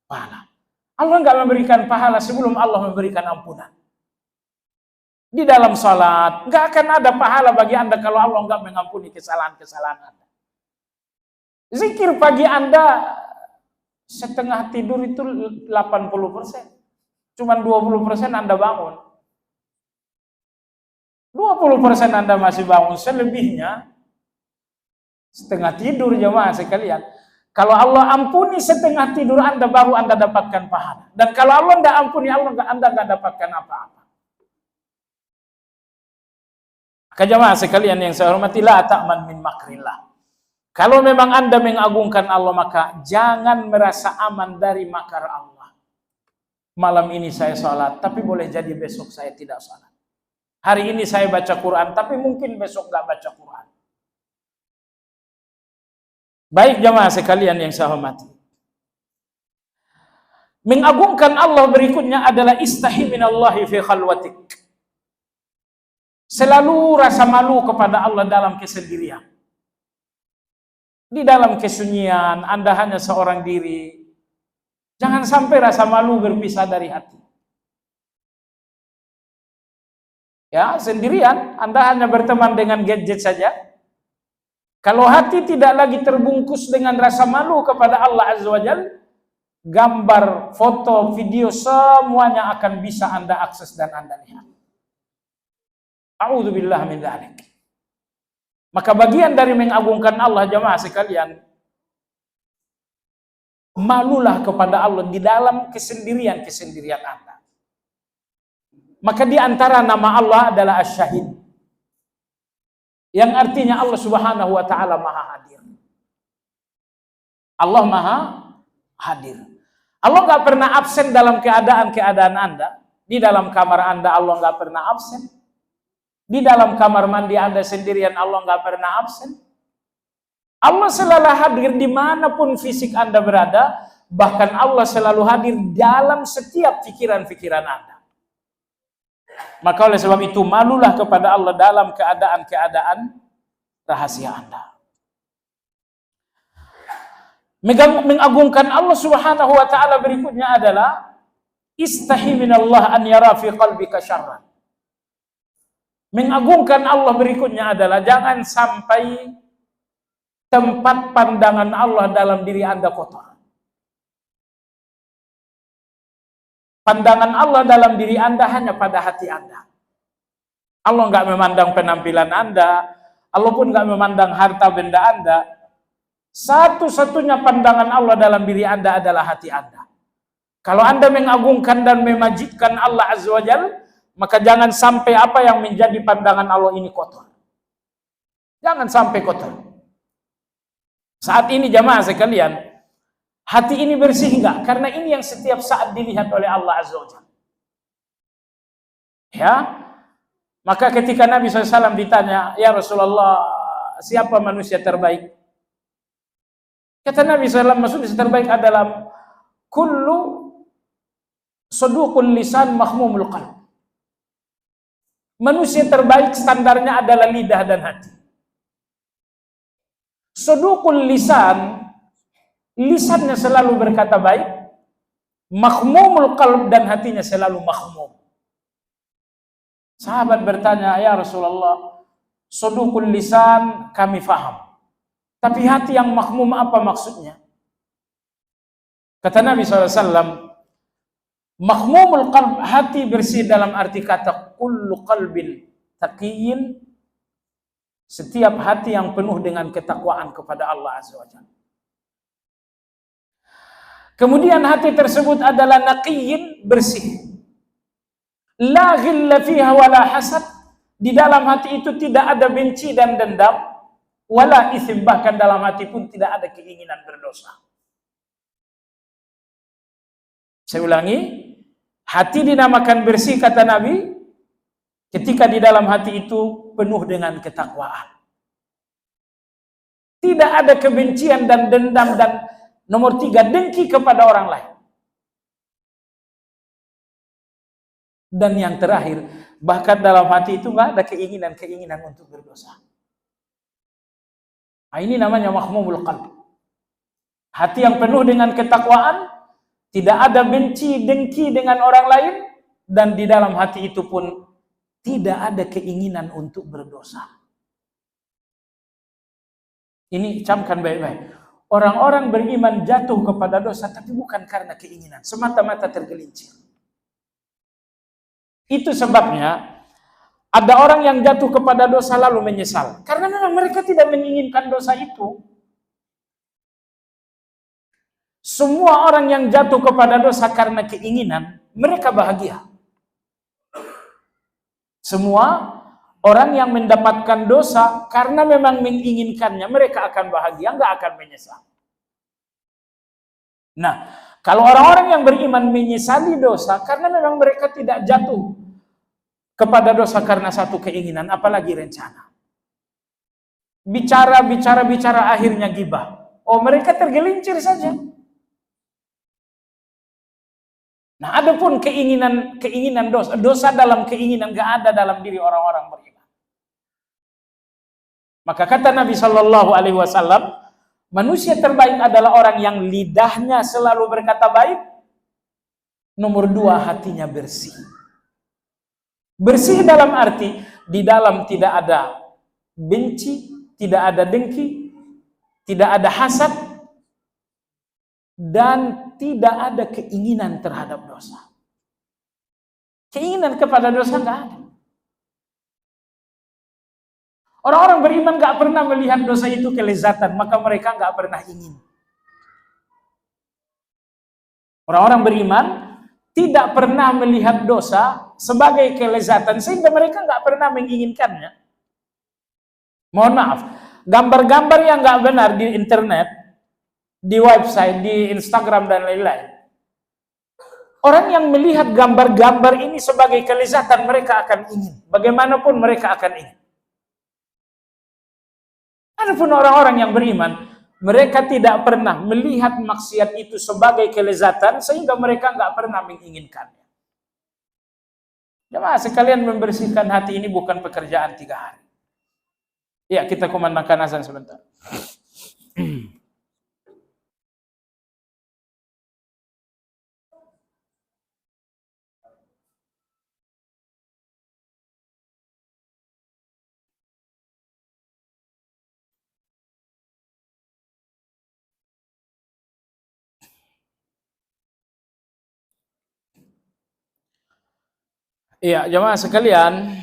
pahala. Allah enggak memberikan pahala sebelum Allah memberikan ampunan. Di dalam salat, nggak akan ada pahala bagi Anda kalau Allah nggak mengampuni kesalahan-kesalahan Anda. Zikir pagi Anda setengah tidur itu 80%. Cuman 20% Anda bangun. 20% Anda masih bangun, selebihnya setengah tidur jemaah sekalian. Kalau Allah ampuni setengah tidur Anda, baru Anda dapatkan pahala. Dan kalau Allah nggak ampuni, Anda nggak dapatkan apa-apa. Maka jemaah sekalian yang saya hormati, la ta'man min makrillah. Kalau memang Anda mengagungkan Allah, maka jangan merasa aman dari makar Allah. Malam ini saya sholat, tapi boleh jadi besok saya tidak sholat. Hari ini saya baca Quran, tapi mungkin besok gak baca Quran. Baik jamaah sekalian yang saya hormati. Mengagungkan Allah berikutnya adalah istahi minallahi fi khalwatik. Selalu rasa malu kepada Allah dalam kesendirian. Di dalam kesunyian, Anda hanya seorang diri. Jangan sampai rasa malu berpisah dari hati. Ya, sendirian, Anda hanya berteman dengan gadget saja. Kalau hati tidak lagi terbungkus dengan rasa malu kepada Allah Azza wa Jalla, gambar, foto, video, semuanya akan bisa Anda akses dan Anda lihat. A'udzubillah min dzalik. Maka bagian dari mengagungkan Allah jamaah sekalian, malulah kepada Allah di dalam kesendirian Anda. Maka di antara nama Allah adalah Asy-Syahid, yang artinya Allah Subhanahu wa taala Maha Hadir. Allah Maha Hadir. Allah nggak pernah absen dalam keadaan Anda. Di dalam kamar Anda Allah nggak pernah absen. Di dalam kamar mandi Anda sendirian Allah nggak pernah absen. Allah selalu hadir dimanapun fisik Anda berada. Bahkan Allah selalu hadir dalam setiap pikiran-pikiran Anda. Maka oleh sebab itu malulah kepada Allah dalam keadaan rahasia Anda. Mengagungkan Allah Subhanahu wa taala berikutnya adalah istahi minallah an yara fi qalbika syarran. Mengagungkan Allah berikutnya adalah jangan sampai tempat pandangan Allah dalam diri Anda kotor. Pandangan Allah dalam diri Anda hanya pada hati Anda. Allah nggak memandang penampilan Anda, Allah pun nggak memandang harta benda Anda. Satu-satunya pandangan Allah dalam diri Anda adalah hati Anda. Kalau Anda mengagungkan dan memajidkan Allah Azza wa Jalla, maka jangan sampai apa yang menjadi pandangan Allah ini kotor. Jangan sampai kotor. Saat ini jamaah sekalian, hati ini bersih enggak? Karena ini yang setiap saat dilihat oleh Allah Azza wa Jalla. Ya, maka ketika Nabi SAW ditanya, ya Rasulullah, siapa manusia terbaik? Kata Nabi SAW, manusia terbaik adalah kullu saduqul lisan mahmumul qalb. Manusia terbaik standarnya adalah lidah dan hati. Saduqul lisan, lisannya selalu berkata baik, mahmumul qalb dan hatinya selalu mahmum. Sahabat bertanya, ya Rasulullah, saduqul lisan kami faham, tapi hati yang mahmum apa maksudnya? Kata Nabi SAW, mahmumul qalb, hati bersih dalam arti kata kullu qalbin taqiyyin, setiap hati yang penuh dengan ketakwaan kepada Allah Azza wa Jalla. Kemudian hati tersebut adalah naqiyyin, bersih. La ghilla fiha wala hasad, di dalam hati itu tidak ada benci dan dendam, wala itsm, bahkan dalam hati pun tidak ada keinginan berdosa. Saya ulangi, hati dinamakan bersih kata Nabi ketika di dalam hati itu penuh dengan ketakwaan. Tidak ada kebencian dan dendam, dan nomor 3, dengki kepada orang lain. Dan yang terakhir, bahkan dalam hati itu nggak ada keinginan untuk berdosa. Nah, ini namanya mahmumul qalb. Hati yang penuh dengan ketakwaan, tidak ada benci, dengki dengan orang lain, dan di dalam hati itu pun tidak ada keinginan untuk berdosa. Ini camkan baik-baik. Orang-orang beriman jatuh kepada dosa, tapi bukan karena keinginan, semata-mata tergelincir. Itu sebabnya ada orang yang jatuh kepada dosa lalu menyesal, karena memang mereka tidak menginginkan dosa itu. Semua orang yang jatuh kepada dosa karena keinginan, mereka bahagia. Semua Orang yang mendapatkan dosa karena memang menginginkannya, mereka akan bahagia, nggak akan menyesal. Nah, kalau orang-orang yang beriman menyesali dosa karena memang mereka tidak jatuh kepada dosa karena satu keinginan, apalagi rencana. Bicara akhirnya gibah. Oh, mereka tergelincir saja. Nah, adapun keinginan dosa dalam keinginan nggak ada dalam diri orang-orang beriman. Maka kata Nabi Shallallahu Alaihi Wasallam, manusia terbaik adalah orang yang lidahnya selalu berkata baik. Nomor 2, hatinya bersih. Bersih dalam arti di dalam tidak ada benci, tidak ada dengki, tidak ada hasad, dan tidak ada keinginan terhadap dosa. Keinginan kepada dosa nggak ada. Orang-orang beriman nggak pernah melihat dosa itu kelezatan, maka mereka nggak pernah ingin. Orang-orang beriman tidak pernah melihat dosa sebagai kelezatan, sehingga mereka nggak pernah menginginkannya. Mohon maaf, gambar-gambar yang nggak benar di internet, di website, di Instagram dan lain-lain. Orang yang melihat gambar-gambar ini sebagai kelezatan, mereka akan ingin. Bagaimanapun mereka akan ingin. Adapun orang-orang yang beriman, mereka tidak pernah melihat maksiat itu sebagai kelezatan, sehingga mereka nggak pernah menginginkannya. Jemaah sekalian, membersihkan hati ini bukan pekerjaan 3 hari. Ya, kita kumandangkan azan sebentar. Iya, jemaah sekalian,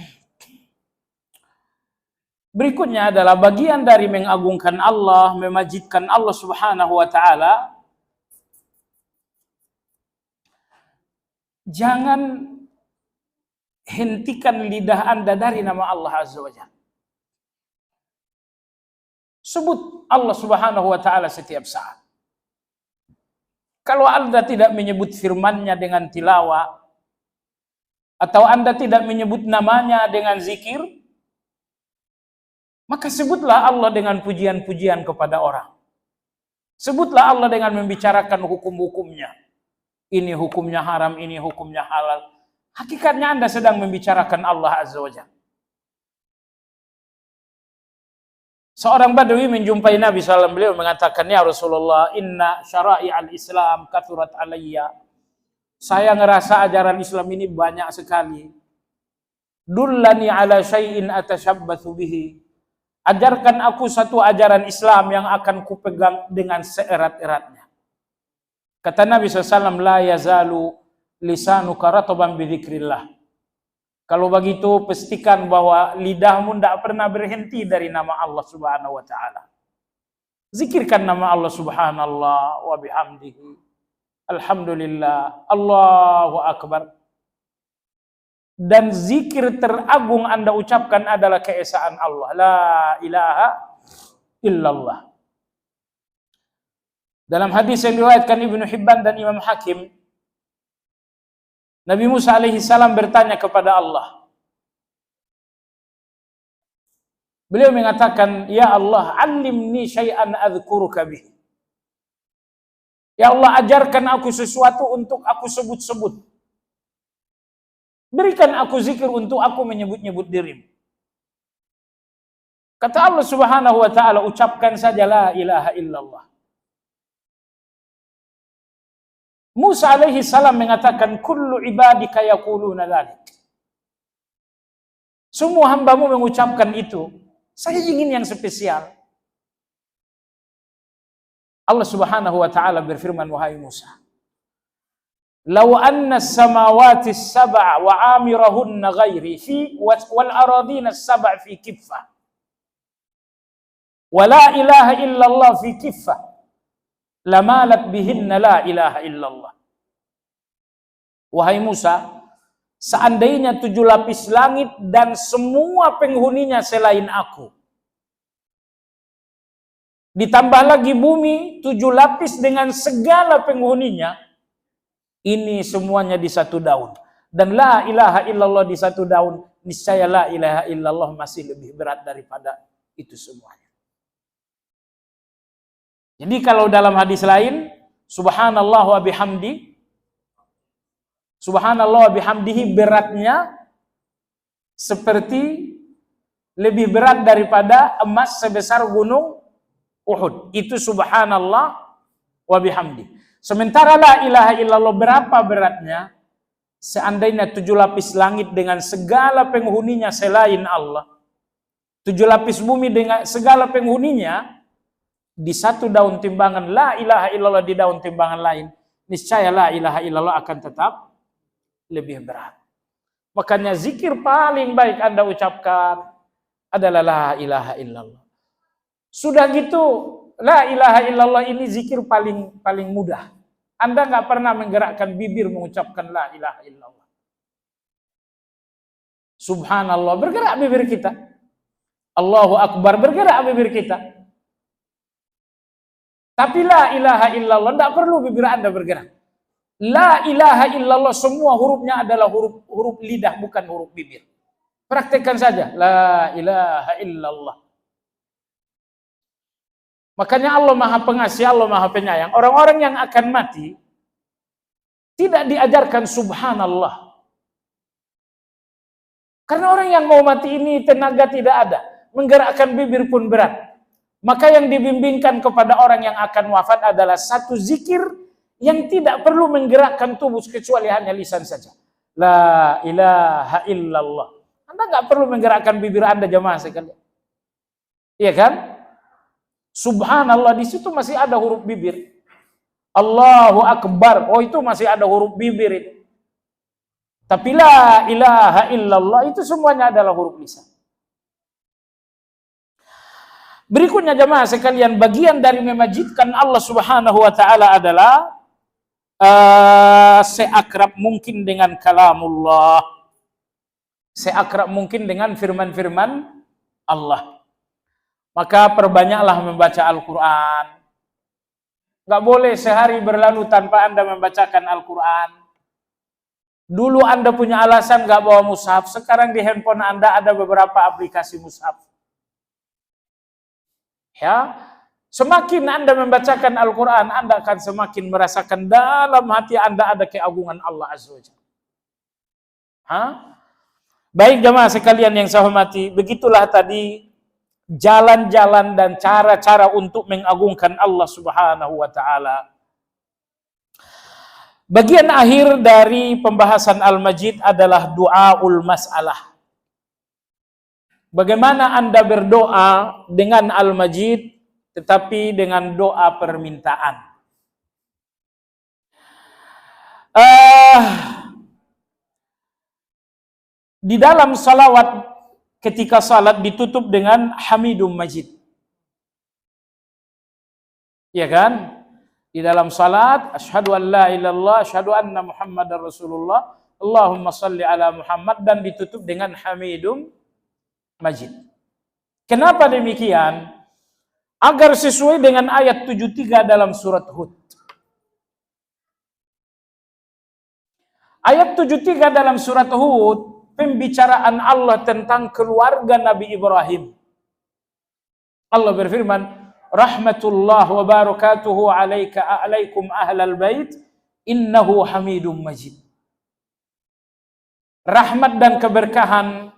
berikutnya adalah bagian dari mengagungkan Allah, memajidkan Allah Subhanahu wa taala. Jangan hentikan lidah Anda dari nama Allah Azza wa Jalla. Sebut Allah Subhanahu wa taala setiap saat. Kalau Anda tidak menyebut firman-Nya dengan tilawah, atau Anda tidak menyebut namanya dengan zikir, maka sebutlah Allah dengan pujian-pujian kepada orang. Sebutlah Allah dengan membicarakan hukum-hukumnya. Ini hukumnya haram, ini hukumnya halal. Hakikatnya Anda sedang membicarakan Allah Azza wa Jalla. Seorang Badui menjumpai Nabi SAW, beliau mengatakan, ya Rasulullah, inna syara'i al-Islam kathurat alayya. Saya ngerasa ajaran Islam ini banyak sekali. Dullani ala syai'in atashabbathu bihi. Ajarkan aku satu ajaran Islam yang akan kupegang dengan seerat-eratnya. Kata Nabi SAW, la yazalu lisanuka rataban bidzikrillah. Kalau begitu, pastikan bahwa lidahmu tidak pernah berhenti dari nama Allah Subhanahu wa taala. Zikirkan nama Allah subhanallah wa bihamdihi. Alhamdulillah, Allahu Akbar. Dan zikir teragung Anda ucapkan adalah keesaan Allah. La ilaha illallah. Dalam hadis yang diriwayatkan Ibnu Hibban dan Imam Hakim, Nabi Musa alaihi salam bertanya kepada Allah. Beliau mengatakan, ya Allah, alimni syai'an adzkuruka bihi. Ya Allah, ajarkan aku sesuatu untuk aku sebut-sebut. Berikan aku zikir untuk aku menyebut-nyebut dirimu. Kata Allah Subhanahu wa taala, ucapkan saja la ilaha illallah. Musa alaihi salam mengatakan, kullu ibadika yaquluna dzalik. Semua hambamu mengucapkan itu. Saya ingin yang spesial. Allah Subhanahu wa taala berfirman, wahai Musa, law anna as-samawati as-sab'a wa 'amirahunna ghairi fi wal aradina as-sab'a fi kiffah wa la ilaha illallah fi kiffah lamalat bihinna la ilaha illallah. Wahai Musa, seandainya 7 lapis langit dan semua penghuninya selain aku, ditambah lagi bumi 7 lapis dengan segala penghuninya, ini semuanya di satu daun. Dan la ilaha illallah di satu daun, niscaya la ilaha illallah masih lebih berat daripada itu semuanya. Jadi kalau dalam hadis lain, subhanallah wa bihamdi, subhanallah wa bihamdihi beratnya seperti lebih berat daripada emas sebesar gunung Uhud. Itu subhanallah wa bihamdi. Sementara la ilaha illallah berapa beratnya? Seandainya 7 lapis langit dengan segala penghuninya selain Allah, 7 lapis bumi dengan segala penghuninya, di satu daun timbangan la ilaha illallah di daun timbangan lain, niscaya la ilaha illallah akan tetap lebih berat. Makanya zikir paling baik Anda ucapkan adalah la ilaha illallah. Sudah gitu, la ilaha illallah ini zikir paling mudah. Anda nggak pernah menggerakkan bibir mengucapkan la ilaha illallah. Subhanallah, bergerak bibir kita. Allahu Akbar, bergerak bibir kita. Tapi la ilaha illallah, tidak perlu bibir Anda bergerak. La ilaha illallah semua hurufnya adalah huruf lidah, bukan huruf bibir. Praktekkan saja, la ilaha illallah. Makanya Allah Maha Pengasih, Allah Maha Penyayang. Orang-orang yang akan mati tidak diajarkan subhanallah. Karena orang yang mau mati ini tenaga tidak ada, menggerakkan bibir pun berat. Maka yang dibimbingkan kepada orang yang akan wafat adalah satu zikir yang tidak perlu menggerakkan tubuh kecuali hanya lisan saja. La ilaha illallah. Anda nggak perlu menggerakkan bibir Anda, jemaah sekalian. Iya kan? Subhanallah, di situ masih ada huruf bibir. Allahu Akbar, oh itu masih ada huruf bibir itu. Tapi la ilaha illallah itu semuanya adalah huruf lisan. Berikutnya jemaah sekalian, bagian dari memajidkan Allah Subhanahu wa taala adalah seakrab mungkin dengan kalamullah. Seakrab mungkin dengan firman-firman Allah. Maka perbanyaklah membaca Al-Quran. Nggak boleh sehari berlalu tanpa Anda membacakan Al-Quran. Dulu Anda punya alasan nggak bawa mushaf, sekarang di handphone Anda ada beberapa aplikasi mushaf. Ya, semakin Anda membacakan Al-Quran, Anda akan semakin merasakan dalam hati Anda ada keagungan Allah Azza wa Jalla. Baik jemaah sekalian yang saya hormati, begitulah tadi jalan-jalan dan cara-cara untuk mengagungkan Allah Subhanahu wa taala. Bagian akhir dari pembahasan Al-Majid adalah du'aul mas'alah. Bagaimana Anda berdoa dengan Al-Majid tetapi dengan doa permintaan. Di dalam salawat ketika salat ditutup dengan Hamidum Majid. Ya kan? Di dalam salat, asyhadu an la ilaha illallah, asyhadu anna Muhammadar Rasulullah, Allahumma salli ala Muhammad, dan ditutup dengan Hamidum Majid. Kenapa demikian? Agar sesuai dengan ayat 73 dalam surat Hud. Ayat 73 dalam surat Hud, pembicaraan Allah tentang keluarga Nabi Ibrahim. Allah berfirman, rahmatullah wa barakatuhu alaikum ahlal bait, innahu hamidum majid. Rahmat dan keberkahan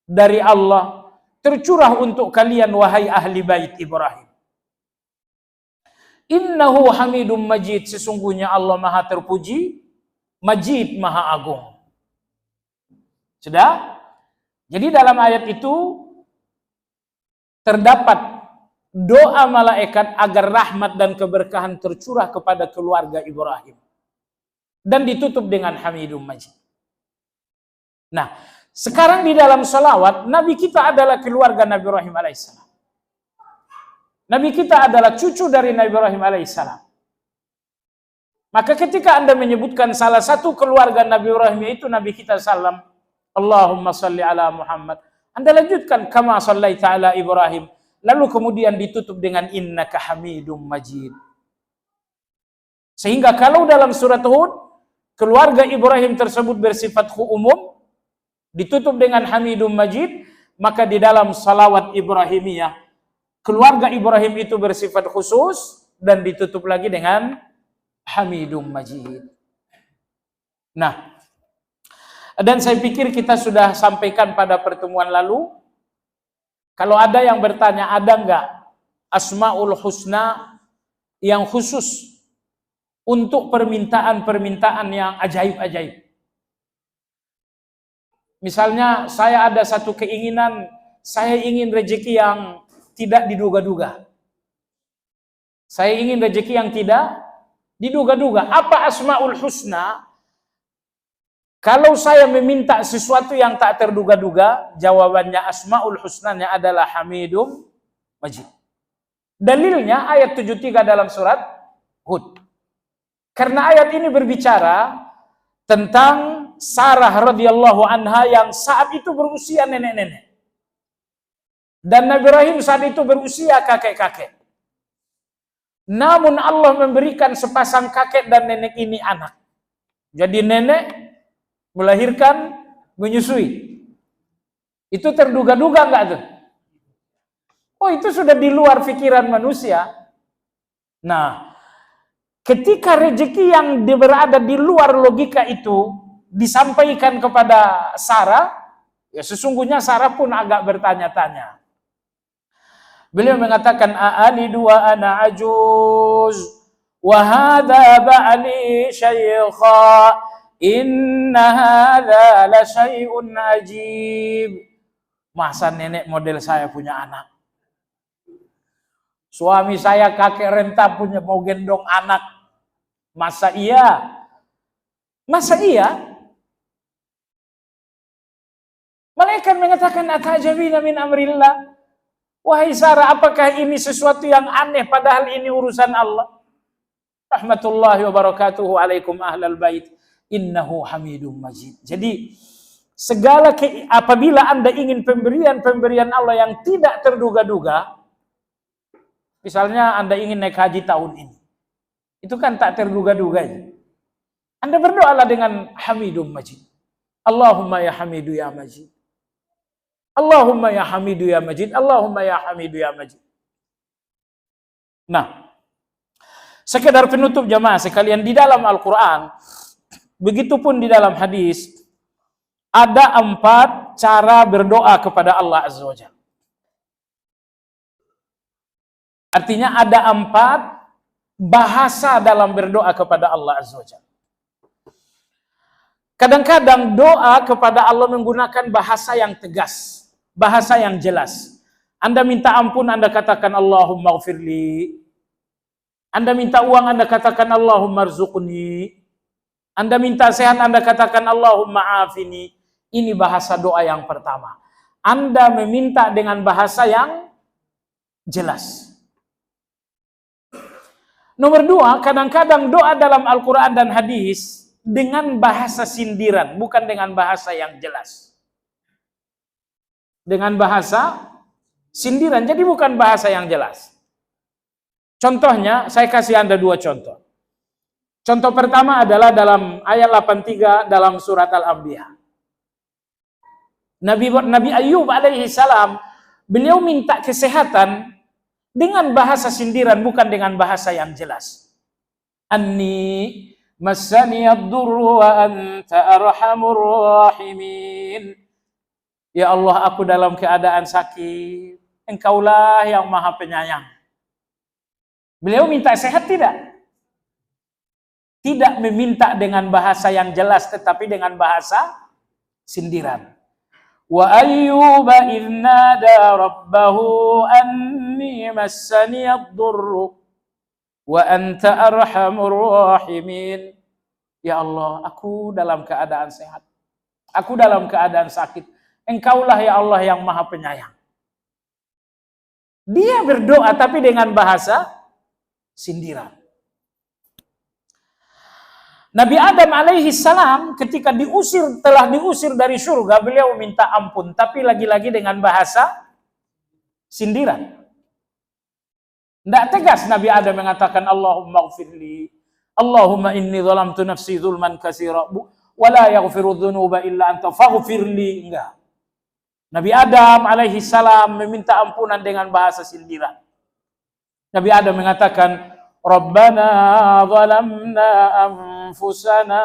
dari Allah tercurah untuk kalian wahai ahli bait Ibrahim. Innahu hamidum majid, sesungguhnya Allah Maha terpuji, Majid Maha Agung. Sudah? Jadi dalam ayat itu terdapat doa malaikat agar rahmat dan keberkahan tercurah kepada keluarga Ibrahim. Dan ditutup dengan Hamidum Majid. Nah, sekarang di dalam salawat, Nabi kita adalah keluarga Nabi Ibrahim alaihissalam. Nabi kita adalah cucu dari Nabi Ibrahim alaihissalam. Maka ketika Anda menyebutkan salah satu keluarga Nabi Ibrahim, yaitu Nabi kita salam, Allahumma salli ala Muhammad, Anda lanjutkan kama sallaita ala Ibrahim, lalu kemudian ditutup dengan innaka hamidum majid. Sehingga kalau dalam surat Hud, keluarga Ibrahim tersebut bersifat umum, ditutup dengan hamidum majid, maka di dalam salawat Ibrahimiyah, keluarga Ibrahim itu bersifat khusus dan ditutup lagi dengan hamidum majid. Nah, dan saya pikir kita sudah sampaikan pada pertemuan lalu, kalau ada yang bertanya, ada enggak Asmaul Husna yang khusus untuk permintaan-permintaan yang ajaib-ajaib? Misalnya saya ada satu keinginan, saya ingin rezeki yang tidak diduga-duga. Saya ingin rezeki yang tidak diduga-duga. Apa Asmaul Husna? Kalau saya meminta sesuatu yang tak terduga-duga, jawabannya Asmaul Husnanya adalah Hamidum Majid. Dalilnya ayat 73 dalam surat Hud. Karena ayat ini berbicara tentang Sarah radhiyallahu anha yang saat itu berusia nenek-nenek. Dan Nabi Ibrahim saat itu berusia kakek-kakek. Namun Allah memberikan sepasang kakek dan nenek ini anak. Jadi nenek melahirkan, menyusui. Itu terduga-duga enggak tuh? Oh, itu sudah di luar pikiran manusia. Nah, ketika rezeki yang berada di luar logika itu disampaikan kepada Sarah, ya sesungguhnya Sarah pun agak bertanya-tanya. Beliau mengatakan, a'alidu wa ana ajuz wa hadha ba'li syaykha inna hadha la syai'un ajib. Masa nenek model saya punya anak? Suami saya kakek renta punya mau gendong anak. Masa iya? Masa iya? Malaikat mengatakan, atajabina min amrillah. Wahai Sarah, apakah ini sesuatu yang aneh padahal ini urusan Allah? Rahmatullahi wa barakatuhu alaikum ahlal bait. Innahu hamidum majid. Jadi apabila Anda ingin pemberian Allah yang tidak terduga-duga, misalnya Anda ingin naik haji tahun ini, itu kan tak terduga-duga. Anda berdoalah dengan hamidum majid. Allahumma ya hamidu ya majid. Allahumma ya hamidu ya majid. Allahumma ya hamidu ya majid. Nah, sekedar penutup jamaah sekalian, di dalam Al-Quran, begitupun di dalam hadis, ada 4 cara berdoa kepada Allah Azza wa Jalla. Artinya ada 4 bahasa dalam berdoa kepada Allah Azza wa Jalla. Kadang-kadang doa kepada Allah menggunakan bahasa yang tegas, bahasa yang jelas. Anda minta ampun, Anda katakan Allahumma ghfirli. Anda minta uang, Anda katakan Allahumma rzuqni. Anda minta sehat, Anda katakan Allahumma afini. Ini bahasa doa yang pertama. Anda meminta dengan bahasa yang jelas. Nomor 2, kadang-kadang doa dalam Al-Quran dan hadis dengan bahasa sindiran, bukan dengan bahasa yang jelas. Dengan bahasa sindiran, jadi bukan bahasa yang jelas. Contohnya, saya kasih Anda 2 contoh. Contoh pertama adalah dalam ayat 83 dalam surat Al-Anbiya. Nabi Ayub alaihi salam, beliau minta kesehatan dengan bahasa sindiran, bukan dengan bahasa yang jelas. Anni massani ad-durru wa anta arhamur rahimin. Ya Allah, aku dalam keadaan sakit, Engkaulah yang Maha Penyayang. Beliau minta sehat tidak? Tidak meminta dengan bahasa yang jelas, tetapi dengan bahasa sindiran. Wa ayyuba idh nada rabbahu anni massani ad-durru wa anta arhamur rahimin. Ya Allah, aku dalam keadaan sehat. Aku dalam keadaan sakit. Engkaulah ya Allah yang Maha Penyayang. Dia berdoa tapi dengan bahasa sindiran. Nabi Adam alaihi salam ketika telah diusir dari surga, beliau minta ampun, tapi lagi-lagi dengan bahasa sindiran. Tidak tegas Nabi Adam mengatakan Allahumma gfirli, Allahumma inni zalamtu nafsi zulman katsira wa la yaghfiru dzunuba illa anta faghfirli. Enggak. Nabi Adam alaihi salam meminta ampunan dengan bahasa sindiran. Nabi Adam mengatakan, Rabbana zalamna anfusana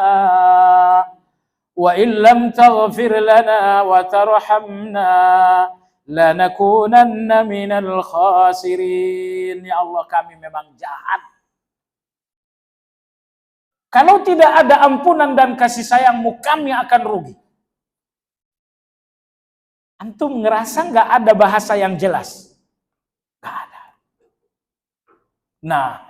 wa illam taghfir lana wa tarhamna lanakunanna minal khasirin. Ya Allah, kami memang jahat. Kalau tidak ada ampunan dan kasih sayang-Mu, kami akan rugi. Antum ngerasa nggak ada bahasa yang jelas? Nggak ada. Nah,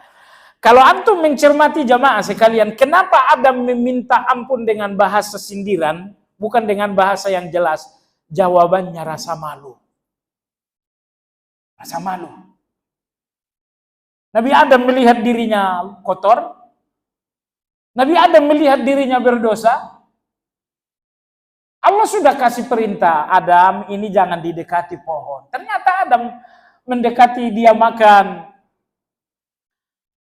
kalau antum mencermati jamaah sekalian, kenapa Adam meminta ampun dengan bahasa sindiran, bukan dengan bahasa yang jelas? Jawabannya rasa malu. Rasa malu. Nabi Adam melihat dirinya kotor. Nabi Adam melihat dirinya berdosa. Allah sudah kasih perintah, Adam ini jangan didekati pohon. Ternyata Adam mendekati, dia makan.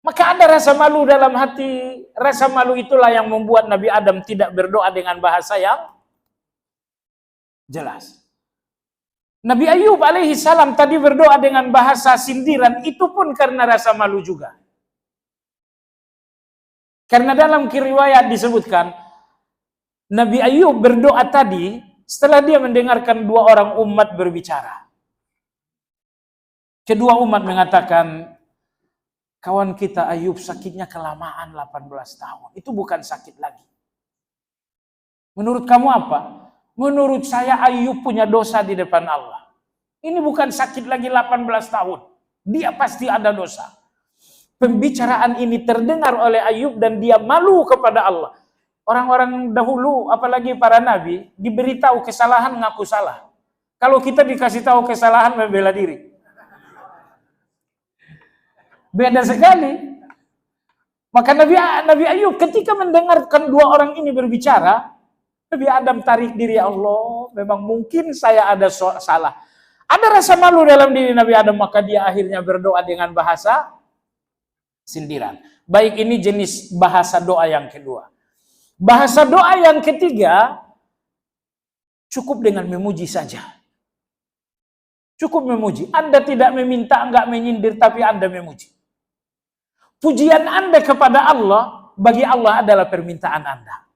Maka ada rasa malu dalam hati. Rasa malu itulah yang membuat Nabi Adam tidak berdoa dengan bahasa yang jelas. Nabi Ayub alaihi salam tadi berdoa dengan bahasa sindiran, itu pun karena rasa malu juga. Karena dalam riwayat disebutkan, Nabi Ayub berdoa tadi setelah dia mendengarkan dua orang umat berbicara. Kedua umat mengatakan, kawan kita Ayub sakitnya kelamaan 18 tahun. Itu bukan sakit lagi. Menurut kamu apa? Menurut saya Ayub punya dosa di depan Allah. Ini bukan sakit lagi 18 tahun. Dia pasti ada dosa. Pembicaraan ini terdengar oleh Ayub dan dia malu kepada Allah. Orang-orang dahulu, apalagi para nabi, diberitahu kesalahan ngaku salah. Kalau kita dikasih tahu kesalahan membela diri. Beda sekali. Maka Nabi Ayub ketika mendengarkan dua orang ini berbicara, Nabi Adam tarik diri, ya Allah, memang mungkin saya ada salah. Ada rasa malu dalam diri Nabi Adam, maka dia akhirnya berdoa dengan bahasa sindiran. Baik, ini jenis bahasa doa yang kedua. Bahasa doa yang ketiga, cukup dengan memuji saja. Cukup memuji. Anda tidak meminta, enggak menyindir, tapi Anda memuji. Pujian Anda kepada Allah, bagi Allah adalah permintaan Anda.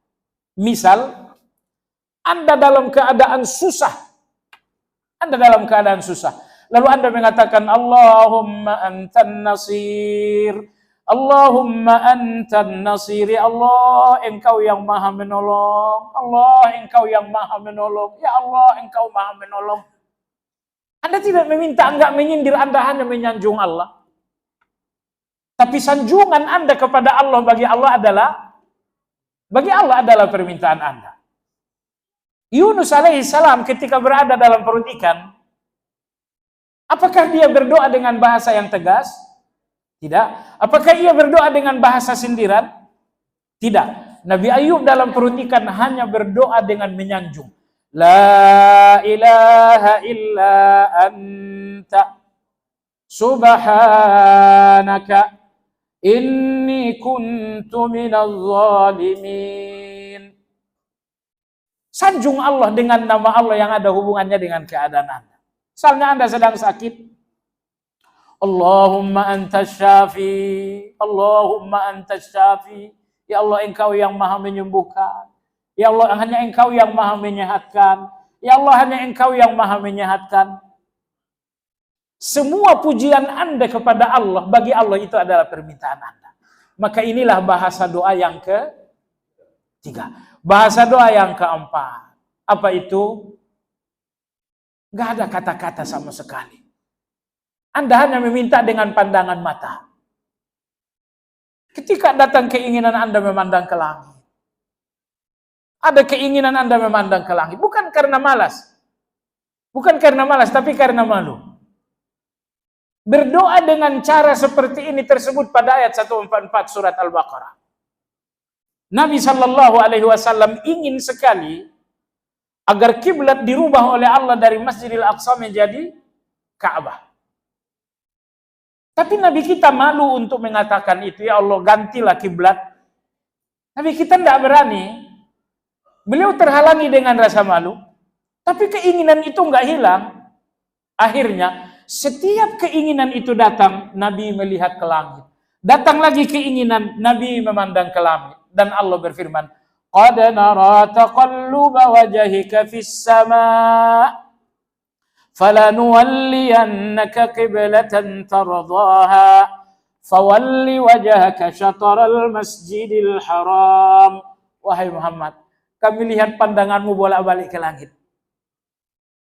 Misal, Anda dalam keadaan susah. Anda dalam keadaan susah. Lalu Anda mengatakan, Allahumma antan nasir. Allahumma antan nasir. Ya Allah, Engkau yang maha menolong. Allah, Engkau yang maha menolong. Ya Allah, Engkau maha menolong. Anda tidak meminta, enggak menyindir, Anda hanya menyanjung Allah. Tapi sanjungan Anda kepada Allah bagi Allah adalah permintaan Anda. Yunus alaihi salam ketika berada dalam perut ikan, apakah dia berdoa dengan bahasa yang tegas? Tidak. Apakah ia berdoa dengan bahasa sindiran? Tidak. Nabi Ayub dalam perut ikan hanya berdoa dengan menyanjung. La ilaha illa anta subhanaka inni kuntu minaz zalimin. Sanjung Allah dengan nama Allah yang ada hubungannya dengan keadaan Anda. Misalnya Anda sedang sakit, Allahumma antas syafi, Allahumma antas syafi. Ya Allah, Engkau yang maha menyembuhkan. Ya Allah, hanya Engkau yang maha menyehatkan. Ya Allah, hanya Engkau yang maha menyehatkan. Semua pujian Anda kepada Allah, bagi Allah itu adalah permintaan Anda. Maka inilah bahasa doa yang ketiga. Bahasa doa yang keempat. Apa itu? Gak ada kata-kata sama sekali. Anda hanya meminta dengan pandangan mata. Ketika datang keinginan Anda memandang ke langit. Ada keinginan Anda memandang ke langit. Bukan karena malas. Bukan karena malas, tapi karena malu. Berdoa dengan cara seperti ini tersebut pada ayat 144 surat Al-Baqarah. Nabi Shallallahu Alaihi Wasallam ingin sekali agar kiblat dirubah oleh Allah dari Masjidil Aqsa menjadi Ka'bah. Tapi Nabi kita malu untuk mengatakan itu, ya Allah gantilah kiblat. Nabi kita tidak berani. Beliau terhalangi dengan rasa malu. Tapi keinginan itu nggak hilang. Akhirnya setiap keinginan itu datang, Nabi melihat ke langit. Datang lagi keinginan, Nabi memandang ke langit. Dan Allah berfirman, "Qad nara taqalluba wajhika fis sama' falanuwalliyannaka qiblatan tardaha fawalli wajhaka syatral masjidil haram." Wahai Muhammad, kami lihat pandanganmu bolak-balik ke langit.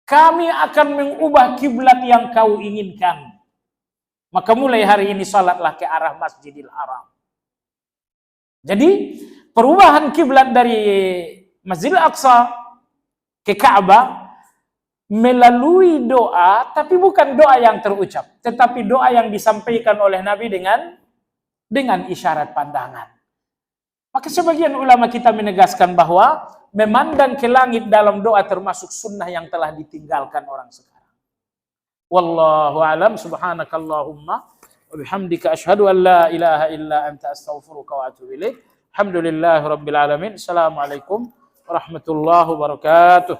Kami akan mengubah kiblat yang kau inginkan. Maka mulai hari ini salatlah ke arah Masjidil Haram. Jadi perubahan kiblat dari Masjidil Aqsa ke Ka'bah melalui doa, tapi bukan doa yang terucap, tetapi doa yang disampaikan oleh Nabi dengan isyarat pandangan. Maka sebagian ulama kita menegaskan bahwa memandang ke langit dalam doa termasuk sunnah yang telah ditinggalkan orang sekarang. Wallahu a'lam. Subhanakallahumma wa bihamdika asyhadu an la ilaha illa anta astaghfiruka wa atubu ilaik. Alhamdulillahirabbil alamin. Assalamualaikum warahmatullahi wabarakatuh.